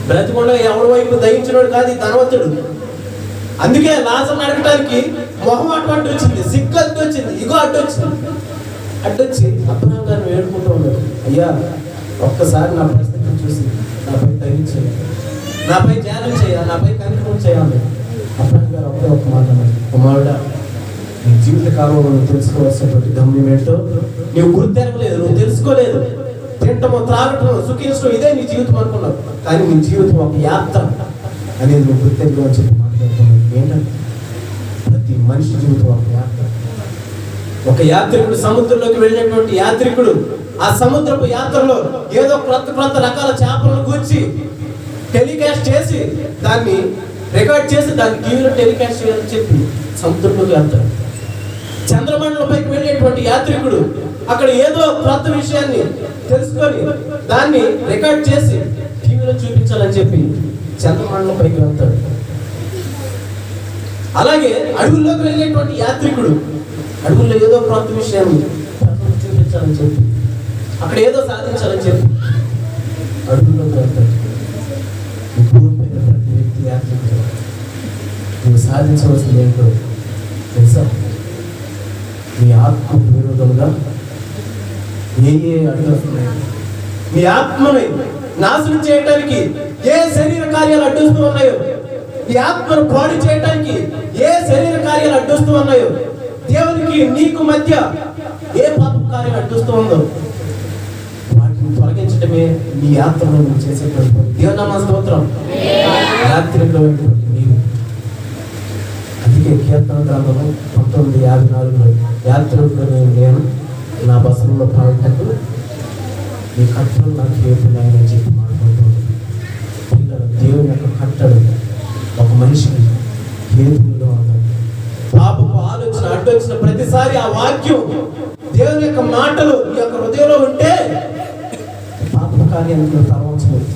బ్రతికుండా ఎవరి వైపు దయించినోడు కాదు ఈ ధనవంతుడు. అందుకే లాజరుని అడగటానికి మొహం అడ్డు వచ్చింది, సిగ్గు అడ్డు వచ్చింది, ఇగో అడ్డొచ్చి అబ్రహాం గారిని వేడుకుంటూ ఉన్నాడు. అయ్యా ఒక్కసారి నా పరిస్థితిని చూసి నాపై దయించేయ, నాపై ధ్యానం చేయ, నాపై కనికరం చేయాలి. అబ్రహాం గారు ఒకే ఒక్క మాట అన్నాడు, కుమారుడా నీ జీవిత కాలంలో నువ్వు తెలుసుకోవాల్సినటువంటి గమ్యం ఏంటో నువ్వు గుర్తెరగలేదు, నువ్వు తెలుసుకోలేదు. తింటము త్రాగటము సుఖించడం ఇదే నీ జీవితం అనుకున్నావు, కానీ నీ జీవితం ఒక యాత్ర అనేది నువ్వు గుర్తెరగ అని చెప్పి మాట్లాడుతున్నావు. ఏంటంటే ప్రతి మనిషి జీవితం ఒక యాత్ర. ఒక యాత్రికుడు సముద్రంలోకి వెళ్ళినటువంటి యాత్రికుడు ఆ సముద్రపు యాత్రలో ఏదో కొత్త రకాల చేపలను గూర్చి టెలికాస్ట్ చేసి దాన్ని రికార్డ్ చేసి దాన్ని టీవీలో టెలికాస్ట్ చేయాలని చెప్పి సముద్రంలోకి వెళ్తాడు. చంద్రమండలంపైకి వెళ్ళేటువంటి యాత్రికుడు అక్కడ ఏదో కొత్త విషయాన్ని తెలుసుకొని దాన్ని రికార్డ్ చేసి టీవీలో చూపించాలని చెప్పి చంద్రమండలంపైకి వెళ్తాడు. అలాగే అడవుల్లోకి వెళ్ళేటువంటి యాత్రికుడు అడవుల్లో ఏదో కొత్త విషయాన్ని చూపించాలని చెప్పి అక్కడ ఏదో సాధించాలని చెప్పి అడవుల్లోకి వెళ్తాడు. భూమిపైన ప్రతి వ్యక్తి యాత్రికుడు నువ్వు సాధించవలసింది ఏంటో తెలుసా? మీ ఆత్మకు విరోధంగా ఏ అడ్డొస్తున్నాయి, మీ ఆత్మని నాశనం చేయటానికి ఏ శరీర కార్యాలు అడ్డొస్తూ ఉన్నాయో, మీ ఆత్మను పాడు చేయటానికి ఏ శరీర కార్యాలు అడ్డొస్తూ ఉన్నాయో, దేవునికి నీకు మధ్య ఏ పాప కార్యం అడ్డొస్తూ ఉందో వాటిని తొలగించడమే నీ యాత్రలో నువ్వు చేసేటువంటి దేవుని స్తోత్రం. యాత్రికులు నీవు. అందుకే కీర్తన గ్రంథము 19:54 యాత్రికుడు నేను నా బస్సులో పాడటకు నీ కట్టలు నాకు ఏపున్నాయని చెప్పి మాట్లాడుతుంది. దేవుని యొక్క కట్టడు ఒక మనిషికి హేతువులో ఉంటాడు. పాపపు ఆలోచన అడ్డొచ్చిన ప్రతిసారి ఆ వాక్యం దేవుని యొక్క మాటలు ఈ యొక్క హృదయంలో ఉంటే పాప కార్యానికి తరవచ్చుకోదు.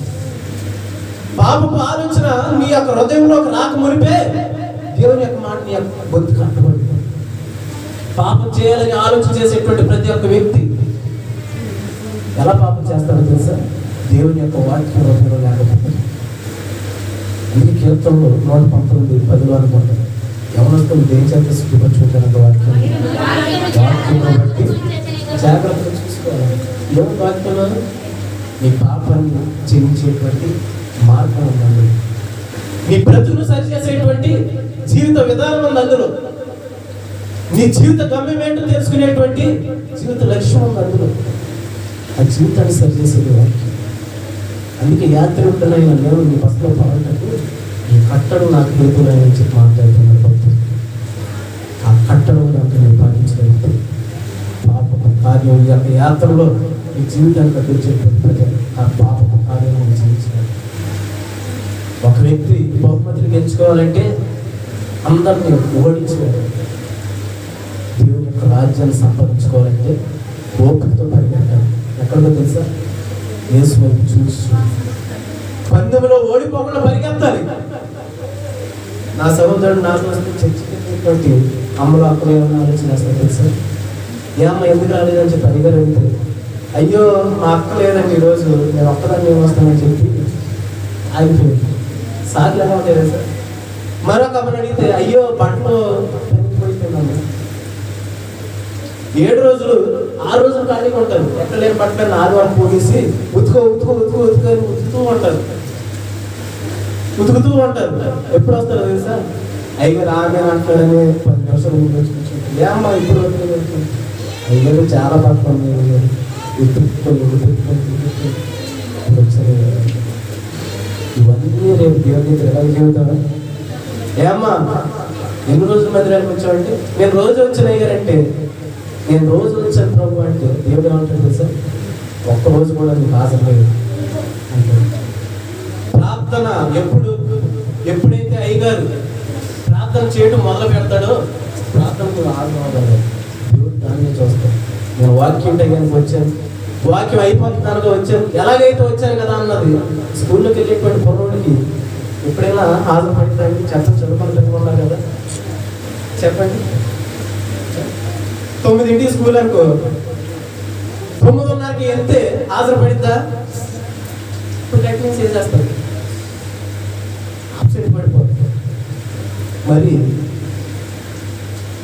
పాపపు ఆలోచన నీ యొక్క హృదయంలోకి రాక మునిపే దేవుని యొక్క మాట నీ యొక్క బొత్తు కట్టబడి పాపం చేయాలని ఆలోచన చేసేటువంటి ప్రతి ఒక్క వ్యక్తి ఎలా పాపం చేస్తాడో తెలుసా? దేవుని యొక్క వాక్యం రూపంలో లేకపోతే. అందుకే కీర్తనలో 119:10 అనుకుంటారు, యవనస్తులు దేని చేత శుద్ధిపరచుకుంటారంటే వాక్యం బట్టి జాగ్రత్తగా చూసుకోవాలి. ఏం వాక్యంలో నీ పాపాన్ని క్షమించేటువంటి మార్గం ఉందండి, నీ బ్రతుకును సరిచేసేటువంటి జీవిత విధానం ఉంది అందులో, నీ జీవిత గమ్యం ఏంటో తెలుసుకునేటువంటి జీవిత లక్ష్యం ఉంది అందులో. ఆ జీవితాన్ని సరిచేసేది వాక్యం. అందుకే యాత్రికుడనైన నేను నీ బస్సులో పాడటట్టు నీ కట్టడు నాకు హేతులని చెప్పి మాట్లాడుతున్నాడు భక్తులు. ఆ కట్టడు నాకు నేను పాటించలేదు. పాపపు కార్యం ఈ యొక్క యాత్రలో ఈ జీవితాన్ని కట్టించేటువంటి ప్రజలు ఆ పాపపు కార్యం జీవించాలి. ఒక వ్యక్తి బహుమతిని గెలుచుకోవాలంటే అందరినీ ఓడించాలి. దేవుని యొక్క రాజ్యాన్ని సంపాదించుకోవాలంటే ఓపికతో పరిగెట్టాలి. ఎక్కడికో తెలుసా? యేసు వైపు చూసి పందెంలో ఓడిపోకుండా పరిగెత్తాలి. నా సహోదరుడు నాకు చర్చించేటువంటి అమ్మలు అక్కలు ఏమన్నా ఆలోచన చేస్తారు తెలుసా? ఏ అమ్మ ఎందుకు రాలేదని చెప్పి అడిగారు. అంటే అయ్యో మా అక్క లేదండి ఈరోజు, నేను ఒక్కదాన్ని ఏమొస్తానని చెప్పి ఆగిపోయింది. సార్లు ఎలా ఉంటాయి సార్? మరొక అమ్మని అడిగితే అయ్యో బట్టలు పోయిపోయిందమ్మ. 7 రోజులు 6 రోజులు ఖాళీగా ఉంటారు. ఎక్కడ లేని బట్టలు 4 వరకు పోగేసి ఉతుకో ఉతుకో ఉతుకో ఉతుకో అని ఉతుకుతూ ఉంటారు. ఎప్పుడు వస్తారు తెలుసా? అయ్యారు ఆమె అంటాడని 10 నిమిషాలు కూర్చుంటుంది. ఏమ్మా ఇప్పుడు అయ్యారు చాలా బట్టలు ఉన్నాయి, ఉతుక్కొని వచ్చారు. ఇవన్నీ రేపు దేవుడి దగ్గర ఎలా జీవితాడు? ఏమ్మా ఎన్ని రోజుల మందిరానికి వచ్చావంటే నేను రోజు వచ్చిన అయ్యారంటే నేను రోజు వచ్చాను ప్రభు అంటే దేవుడు ఏమంటాడు సార్? ఒక్కరోజు కూడా నీకు ఆశ లేదు అంటే. ప్రార్థన ఎప్పుడైతే అయ్యగారు ప్రార్థన చేయడం మొదలు పెడతాడో ప్రార్థనకు ఆశపడదు. దేవుడు దాన్ని చూస్తాడు. నేను వాక్యం టైంకి వచ్చాను, వాక్యం అయిపోతున్నానుగా వచ్చాను, ఎలాగైతే వచ్చాను కదా అన్నది స్కూల్లోకి వెళ్ళేటువంటి పొరలోనికి ఎప్పుడైనా హాజరుపడతానికి చదువుకుంటూ ఉన్నారు కదా. చెప్పండి, 9ంటికి స్కూల్ అనుకో, 9:30కి వెళ్తే హాజరుపడిద్దా? ఇప్పుడు టెక్నిక్స్ చేసేస్తారు, అప్సెట్ పడిపోతుంది. మరి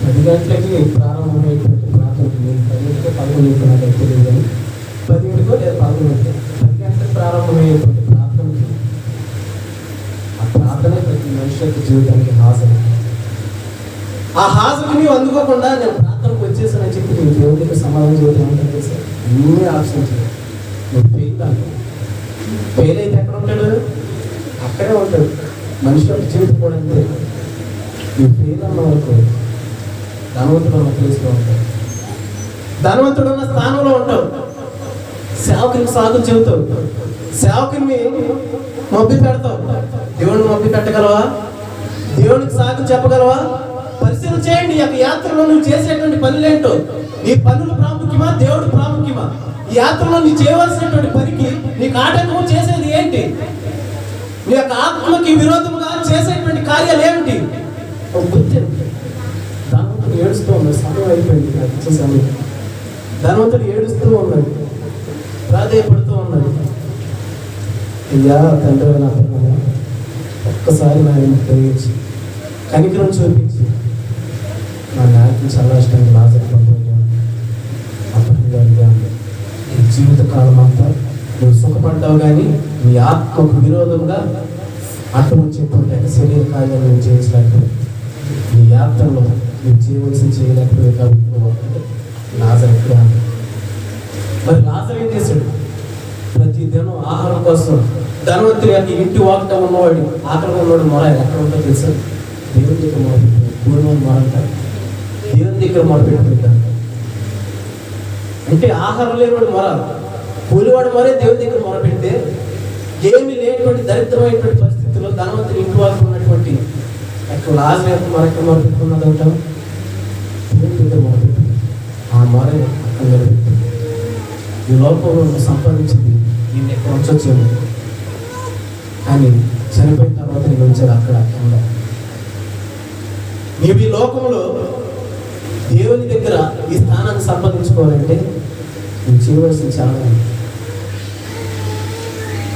10 గంటలకి ప్రారంభమైనటువంటి ప్రార్థనకి 10ంటికో 11ంటికో నాకు తెలియదు కానీ 10ంటికో లేదా 11ంటికో 10 గంటలకు ప్రారంభమయ్యేటువంటి ప్రార్థనకి ఆ ప్రార్థనే ప్రతి మనిషి యొక్క జీవితానికి హాజరు. ఆ హాజరుకి నీవు అందుకోకుండా నేను ప్రార్థనకు వచ్చేసానని చెప్పి నేను దేవుడికి సమాధానం చేయడం అంటే సార్ నువ్వే ఆప్షన్ చేయాలి. నువ్వు ఫెయిల్ అయితే ఎక్కడ ఉంటాడు? అక్కడే ఉంటాడు. మనిషి యొక్క జీవితం కూడా అంతే. నువ్వు ఫెయిల్ అన్న వరకు ధనవంతుడు ఉన్న ప్లేస్లో ఉంటావు, ధనవంతుడు ఉన్న స్థానంలో ఉంటావు. సేవకుని సాగులు చెబుతావు, సేవకుని మబ్బి పెడతావు. దేవుడిని మబ్బి పెట్టగలవా? దేవునికి సాగు చెప్పగలవా? పరిశీలన చేయండి. ఈ యొక్క యాత్రలో నువ్వు చేసేటువంటి పనులేంటో. నీ పనులు ప్రాముఖ్యమా, దేవుడు ప్రాముఖ్యమా? ఈ యాత్రలో నువ్వు చేయవలసినటువంటి పనికి నీకు ఆటంకం చేసేది ఏంటి? నీ యొక్క ఆత్మకి విరోధముగా చేసేటువంటి కార్యాలు ఏమిటి? ధనవంతుడు ఏడుస్తూ ఉన్నాడు. సమయం అయిపోయింది, వచ్చే సమయం. ధనవంతుడు ఏడుస్తూ ఉన్నాడు, ప్రాధేయపడుతూ ఉన్నాడు. అయ్యా తండ్రి, నా పిల్లలు ఒక్కసారి నాయన ప్రేమించి కనికరం చూపించి నా నాయకులు చాలా ఇష్టంగా లాజరుపడిపోయాను. అపహ్యంగా నీ జీవితకాలం అంతా నువ్వు సుఖపడ్డావు, కానీ నీ ఆత్మకు విరోధంగా అడ్డు వచ్చేటువంటి శరీర కార్యాలు నువ్వు చేయించలేకపోయావు. నీ యాత్రలో నువ్వు చేయవలసి చేయలేకపోయావు కాబట్టి లాజరు ఎక్కడ. మరి లాజరు ఏం చేశాడు? ప్రతి దినం ఆహారం కోసం ధనవంతుడి యొక్క ఇంటి వాకిట ఉన్నవాడు, ఆకలిగా ఉన్నవాడు మొర ఎక్కడ ఉంటుందో తెలుసు? దేవుని దగ్గర మొరపెట్టాడు. పూర్వం మొరంటారు, దేవుని దగ్గర మొరపెట్టుకుంటాడు. అంటే ఆహారం లేనివాడు మొర, కూలివాడు మొరే దేవుని దగ్గర మొరపెడితే, ఏమీ లేనటువంటి దరిద్రమైనటువంటి పరిస్థితుల్లో ధనవంతుని ఇంటి వాకిట ఉన్నటువంటి అక్కడ లాజరు యొక్క మొర మొరపెట్టుకున్నది అంటాం. దేవుని దగ్గర మొరపెట్టాడు. ఆ మొరే అక్కడ నిలబెట్టాడు. ఈ లోకంలో సంపాదించింది నేను ఎక్కడ ఉంచొచ్చేమో, కానీ చనిపోయిన తర్వాత నేను ఉంచాడు అక్కడ. నీవు ఈ లోకంలో దేవుని దగ్గర ఈ స్థానాన్ని సంపాదించుకోవాలంటే నేను చేయవలసిన చాలా ఉంది.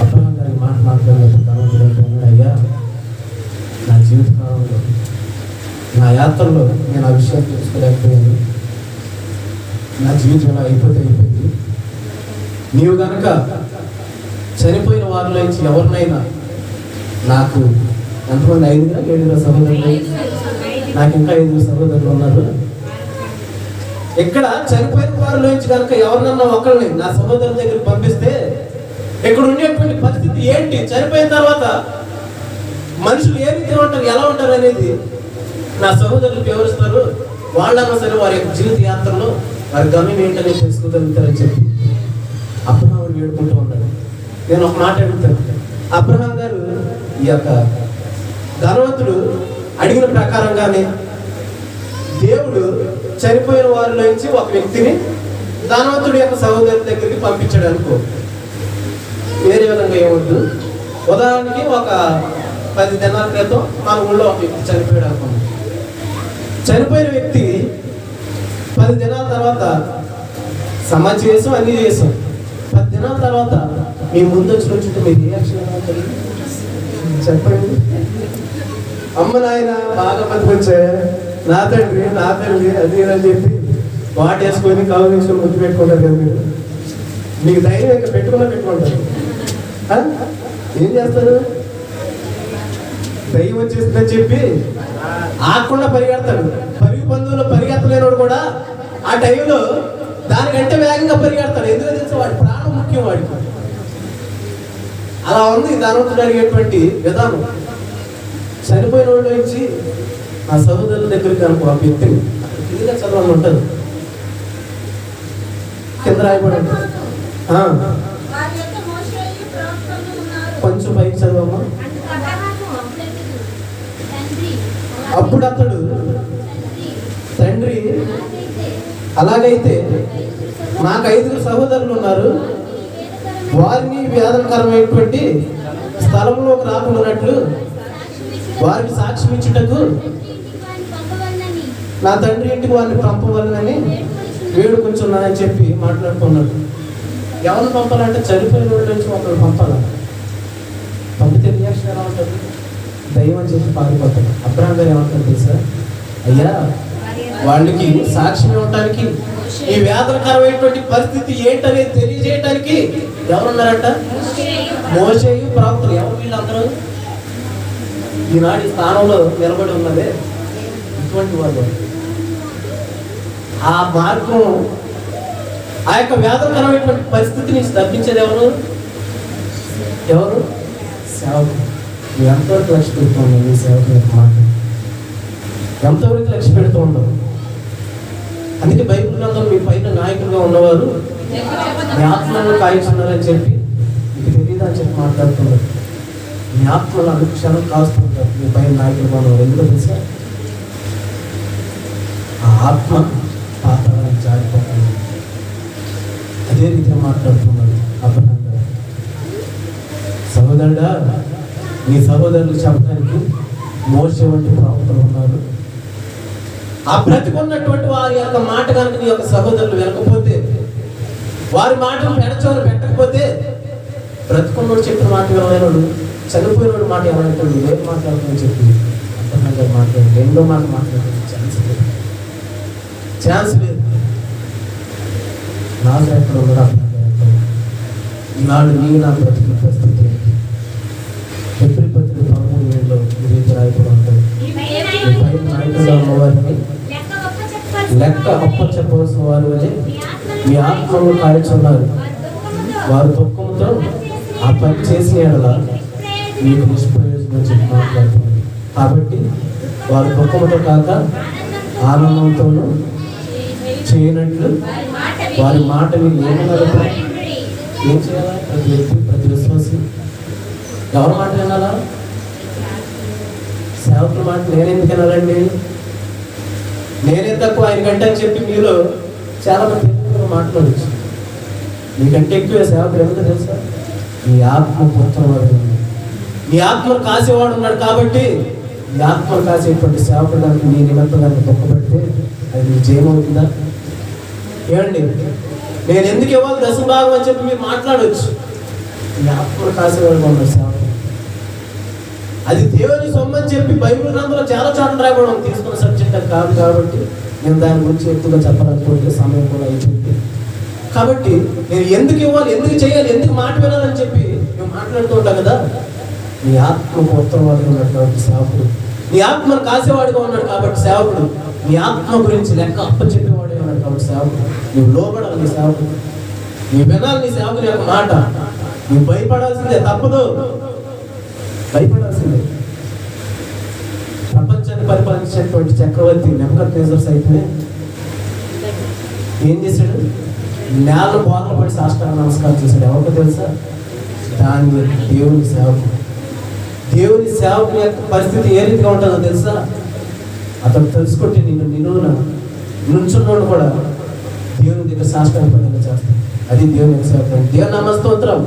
అబ్రహాం గారికి మాట్లాడినప్పుడు భగవంతుడు అంటున్నాడు, అయ్యా నా జీవిత కాలంలో నా యాత్రలో నేను ఆ విషయాలు తెలుసుకోలేకపోయాను. నా జీవితం ఎలా అయిపోయింది. నీవు కనుక చనిపోయిన వారిలో నుంచి ఎవరినైనా, నాకు ఎంతమంది 5 సహోదరులు, నాకు ఇంకా 5 సహోదరులు ఉన్నారు. ఇక్కడ చనిపోయిన వారిలో నుంచి కనుక ఎవరినన్నా ఒకరిని నా సహోదరుల దగ్గరికి పంపిస్తే ఇక్కడ ఉండేటువంటి పరిస్థితి ఏంటి, చనిపోయిన తర్వాత మనుషులు ఏ రీతిగా ఉంటారు, ఎలా ఉంటారు అనేది నా సహోదరులకు వివరిస్తారు. వాళ్ళన్నా సరే వారి యొక్క జీవిత యాత్రలో వారి గమ్యం ఏంటనేది తెలుసుకోగలుగుతారని చెప్పి అబ్రహాం వేడుకుంటూ ఉన్నాడు. నేను ఒక మాట అడుగుతాను, అబ్రహాం గారు ఈ యొక్క ధనవంతుడు అడిగిన ప్రకారంగానే దేవుడు చనిపోయిన వారిలో నుంచి ఒక వ్యక్తిని ధనవంతుడి యొక్క సహోదరుల దగ్గరికి పంపించాడు అనుకో. వేరే విధంగా ఏమవుతుంది, ఉదాహరణకి ఒక 10 దినాల క్రితం మన ఊళ్ళో ఒక వ్యక్తి చనిపోయాడు అనుకోండి. చనిపోయిన వ్యక్తి 10 దినాల తర్వాత సమాధి చేసాం, అన్నీ చేసాం. 10 దినాల తర్వాత మీ ముందు వచ్చి నుంచుంటే మీరు ఏ యాక్షన్ చెప్పండి. అమ్మ నాయన బాగా మంది వచ్చాయి, నా తండ్రి అది అని చెప్పి వాటేసుకొని కావు తీసుకొని ముద్దు పెట్టుకుంటారు కదా మీరు. మీకు ధైర్యం ఇంకా పెట్టుకుంటారు. ఏం చేస్తారు, దయ్యం వచ్చేస్తుందని చెప్పి ఆకుండా పరిగెడతాడు. పరుగు బంధువులు పరిగెత్తలేనోడు కూడా ఆ టైంలో దానికంటే వేగంగా పరిగెడతాడు. ఎందుకు తెలుసు, వాడి ప్రాణం ముఖ్యం వాడికి. అలా ఉంది ధనవంతుడు అడిగేటువంటి విధానం. చనిపోయిన వాళ్ళు నుంచి ఆ సహోదరుల దగ్గరికి అనుకో ఆ వ్యక్తిని కింద చదవాలని ఉంటుంది, కింద రాయబడి కొంచెం పైకి చదవమ్మా. అప్పుడు అతడు, తండ్రి అలాగైతే నాకు 5 సహోదరులు ఉన్నారు, వారిని వేదనకరమైనటువంటి స్థలంలోకి రాకున్నట్లు వారికి సాక్ష్యం ఇచ్చుటకు నా తండ్రి ఇంటికి వారిని పంపవలనని వేడుకొంచున్నానని చెప్పి మాట్లాడుతున్నాడు. ఎవరిని పంపాలంటే చనిపోయిన వాళ్ళ నుంచి ఒకరు పంపాలి. పంపితే రియాక్షన్ ఎలా ఉంటుంది, దయ్యం అని చెప్పి పారిపోతాడు. అబ్రహాం గారు ఏమంటారు తెలుసా, అయ్యా వాళ్ళకి సాక్ష్యం ఇవ్వటానికి, ఈ వేదనకరమైనటువంటి పరిస్థితి ఏంటనేది తెలియజేయటానికి ఎవరున్నారంట, మోషేయు ప్రవక్తలు. ఎవరు వీళ్ళందరూ ఈనాడు ఈ స్థానంలో నిలబడి ఉన్నదే ఇటువంటి వాళ్ళు. ఆ మార్గం, ఆ యొక్క వేదనకరమైనటువంటి పరిస్థితి నుంచి తప్పించేది ఎవరు సేవకుడు. నువ్వు ఎంతవరకు లక్ష్య పెడుతూ ఉన్నావు నీ సేవకుల యొక్క మాట, ఎంతవరకు లక్ష్య పెడుతూ ఉండవు. అందుకే బైబిల్ గ్రంథంలో మీ పైన నాయకులుగా ఉన్నవారు మీ ఆత్మలను కాయిస్తున్నారని చెప్పి మీకు తెలియదు అని చెప్పి మాట్లాడుతున్నారు. మీ ఆత్మలు అనుక్షణం కాస్తుంటారు మీ పైన నాయకులుగా ఉన్నవారు. ఎందుకో తెలుసా, ఆ ఆత్మ పాతాళానికి జారిపోతుంది. అదే రీతిగా మాట్లాడుతున్నారు అబ్రహాం గారు. సహోదరుడా, నీ సహోదరులు చెప్పడానికి మోషే వంటి ప్రవక్తలు ఉన్నారు. ఆ బ్రతికున్నటువంటి వారి యొక్క మాట కనుక నీ యొక్క సహోదరులు వినకపోతే, వారి మాటలు పెడచోలు పెట్టకపోతే, బ్రతుకున్నోడు చెప్పిన మాట వినలేనోడు చనిపోయినోడు మాట ఏమంటాడు, ఏం మాట్లాడుతుందని చెప్పి అబ్రహాం గారు మాట్లాడు. రెండో మాట మాట్లాడుతుంది ఛాన్స్ లేదు. నా ఎక్కడ ఉన్నాడు అబ్రహాం గారు. ఈనాడు నీ నా బ్రతుకుల పరిస్థితి ఏంటి? ఫిబ్రవరి 13 రీతి రాయకుండా ఉంటుంది. నాయకులుగా ఉన్నవారిని లెక్క అప్ప చెప్పవలసిన వారు వలె మీ ఆత్మను కాల్చున్నారు. వారు దుఃఖంతో ఆ పని చేసిన ఎడల మీకు నిష్ప్రయోజనం చెప్పి మాట్లాడుతుంది. కాబట్టి వారు దుఃఖంతో కాక ఆనందంతోనూ చేయనట్లు వారి మాటని ఏమన్నారు, ఏం చేయాలా? ప్రతి వ్యక్తి, ప్రతి విశ్వాసి ఎవరి మాట వినాలా? సేవకుల మాట నేనెందుకు వినాలండి? నేనే తక్కువ ఆయన కంటే అని చెప్పి మీలో చాలా మంది మాట్లాడచ్చు. మీకంటే ఎక్కువ సేవకులు ఎందుకు తెలుసా? నీ ఆత్మ పుత్రవాడు, నీ ఆత్మను కాసేవాడు ఉన్నాడు. కాబట్టి ఈ ఆత్మను కాసేటువంటి సేవకుడు కనుక నీ నిమిత్తం కనుక దుఃఖపడితే అది నీకు జయమవుతుందా? ఏమండి, నేను ఎందుకు ఇవ్వాలి దశభాగం అని చెప్పి మీరు మాట్లాడవచ్చు. ఈ ఆత్మను కాసేవాడుగా ఉన్నాడు సేవకుడు. అది దేవుని సొమ్ము అని చెప్పి బైబిల్ గ్రంథంలో చాలా చోట్ల రాయబడం తీసుకున్న సబ్జెక్ట్ అది కాదు. కాబట్టి నేను దాని గురించి ఎక్కువగా చెప్పాలనుకుంటే సమయం కూడా అయిపోయింది. కాబట్టి నేను ఎందుకు ఇవ్వాలి, ఎందుకు చేయాలి, ఎందుకు మాట వినాలని చెప్పి మేము మాట్లాడుతూ ఉంటాం కదా. నీ ఆత్మకు ఉత్తరవాదిగా ఉన్నటువంటి సేవకుడు, నీ ఆత్మను కాసేవాడిగా ఉన్నాడు కాబట్టి సేవకుడు, నీ ఆత్మ గురించి లెక్క అప్పచెప్పేవాడే ఉన్నాడు కాబట్టి సేవకుడు. నువ్వు లోపడాలి నీ సేవకుడు, నీ వినాలి నీ సేవకుని యొక్క మాట. నువ్వు భయపడాల్సిందే, తప్పదు, భయపడాల్సిందే. ప్రపంచాన్ని పరిపాలించేటువంటి చక్రవర్తి నెబుకద్నెజర్ సైతమే ఏం చేశాడు? నేల బోర్ల పడి సాష్టాంగ నమస్కారం చేశాడు. ఎవరికి తెలుసా? దాని దేవుని సేవకుడు. దేవుని సేవకుని యొక్క పరిస్థితి ఏ రీతిగా ఉంటుందో తెలుసా? అతను తెలుసుకుంటే నిన్ను నుంచున్నోడు కూడా దేవుని దగ్గర సాష్టాంగ పడిగా చేస్తాడు. అది దేవుని యొక్క సేవకుడు. దేవుని నామస్తోత్రం.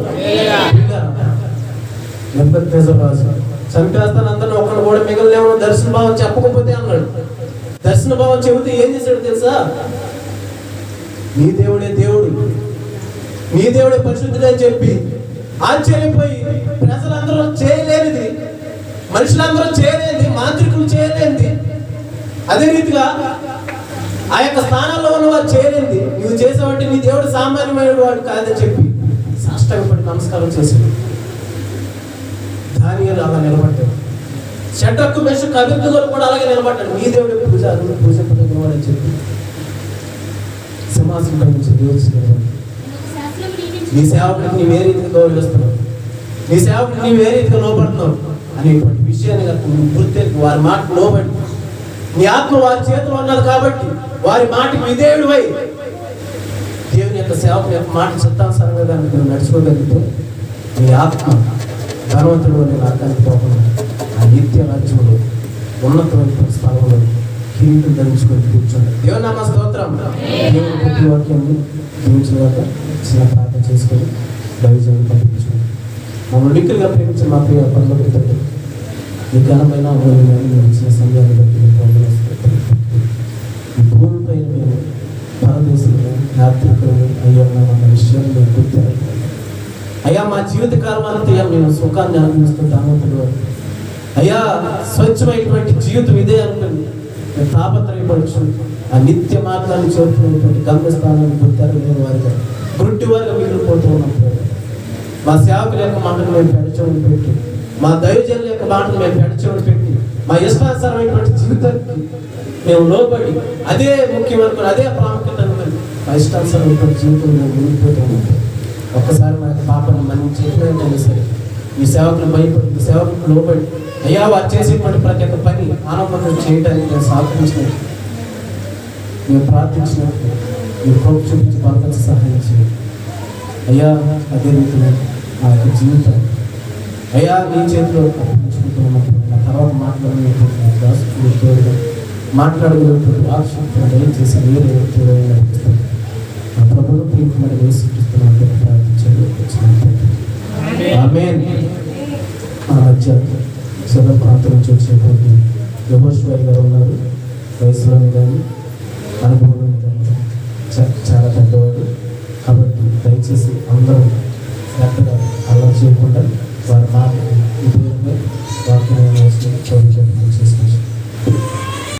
నెబుకద్నెజర్ రాజు చంపేస్తాను అందరిని, ఒక్కడు కూడా మిగిలిన దర్శన భావం చెప్పకపోతే అన్నాడు. దర్శన భావం చెబితే ఏం చేశాడు తెలుసా? నీ దేవుడే దేవుడు, నీ దేవుడే పరిశుద్ధుడు అని చెప్పి ఆశ్చర్యపోయి ప్రజలందరూ చేయలేనిది, మనుషులందరూ చేయలేనిది, మాంత్రికులు చేయలేనిది, అదే రీతిగా ఆ యొక్క స్థానాల్లో ఉన్నవారు చేయలేనిది నువ్వు చేసావంటే నీ దేవుడు సామాన్యమైన వాడు కాదని చెప్పి సాష్టాంగపడి నమస్కారం చేశాడు. దానియేలు అలా నిలబడ్డాడు. షడ్రకు మెషకు అబేద్నెగోలు కూడా అలాగే నిలబడ్డాడు. నీ దేవుడే పూజింపదగినవాడు అని చెప్పి సింహాసనంపై నుంచి దేవుడు నీ సేవకుడికి నీవు ఏ రీతిగా గౌరవిస్తున్నావు, నీ సేవకుడికి నీవు ఏ రీతిగా లోపడుతున్నావు అనేటువంటి విషయాన్ని గుర్తెరిగి వారి మాట లోబడి, నీ ఆత్మ వారి చేతిలో ఉన్నది కాబట్టి వారి మాటకి విధేయుడివై దేవుని యొక్క సేవకుని యొక్క మాట చిత్తానుసారంగా దానికి నువ్వు నడుచుకోగలిగితే నీ ఆత్మ ధనవంతుడు అనే అర్థానికి పోకుండా ఆ నిత్య రాజ్యంలో ఉన్నతమైన స్థలంలో కిరీటం ధరించుకొని కూర్చోండి. దేవుని నామ స్తోత్రం. దేవుని ప్రతి వాక్యాన్ని జీవించగాక చిన్న ప్రార్థన చేసుకొని దైవజనులు పంపించుకోండి. మమ్మల్ని మిక్కులుగా ప్రేమించిన మా ప్రియ పరలోక తండ్రి, మీ ఘనమైన అమూల్యమైన మీరు ఇచ్చిన సమయాన్ని బట్టి మీకు వందనాలు. ఈ భూమిపైన మేము పరదేశంలో యాత్రికులు అయ్యా ఉన్న విషయాన్ని మేము గుర్తారు. అయ్యా మా జీవిత కాలం అంతా మేము సుఖాన్ని అనుభవిస్తుంటాము. అయ్యా స్వచ్ఛమైనటువంటి జీవితం ఇదే అనుకుంది మేము తాపత్రయపరచు ఆ నిత్య మార్గాన్ని చేరుకునేటువంటి గమ్యస్థానాన్ని గుర్తారు లేని వారిగా గుడ్డి వారిగా మిగిలిపోతూ ఉన్నప్పుడు మా సేవకుల యొక్క మాటలు మేము పెడచమని పెట్టి, మా దైవజనుల యొక్క మాటలు మేము పెడచమని పెట్టి, మా ఇష్టానుసారమైనటువంటి జీవితానికి మేము లోబడి అదే ముఖ్యమనుకుని అదే ప్రాముఖ్యత అనుకుని మా ఇష్టానుసారమైనటువంటి జీవితం మేము మునిగిపోతూ ఉన్నాం. ఒక్కసారి మా యొక్క పాపను మనం చెప్పినైనా సరే ఈ సేవకులు భయపడి, ఈ సేవకులు లోబడి అయ్యా వారు చేసేటువంటి ప్రతి ఒక్క పని ఆనందంగా చేయడానికి నేను సహకరించినట్టు, మేము ప్రార్థించినట్టు మీరు కోపం చూపించి బలపరిచి సహాయం చేయండి. అయ్యా అదే రీతిలో మా యొక్క జీవితం అయ్యా నీ చేతిలో అప్పగించుకుంటున్నప్పుడు నా తర్వాత మాట్లాడగలిగినటువంటి మాట్లాడగలిగినటువంటి ఆక్షేపణ దయచేసి మీరే నడిపిస్తారు. మా ప్రభుత్వం ప్రియమైన వేసుకుంటున్నాను ప్రార్థించండి. ఆమేన్. మా మధ్య సదర్ ప్రాంతం నుంచి వచ్చేటువంటి యెహోషువ గారు ఉన్నారు. వయసులోనే కానీ అనుభవంలోనే కానీ చాలా పెద్దవాడు కాబట్టి దయచేసి అందరూ శ్రద్ధగా అలా చేయకుండా వారి మాట ఉపయోగంగా వాక్యం చేసుకుంటారు.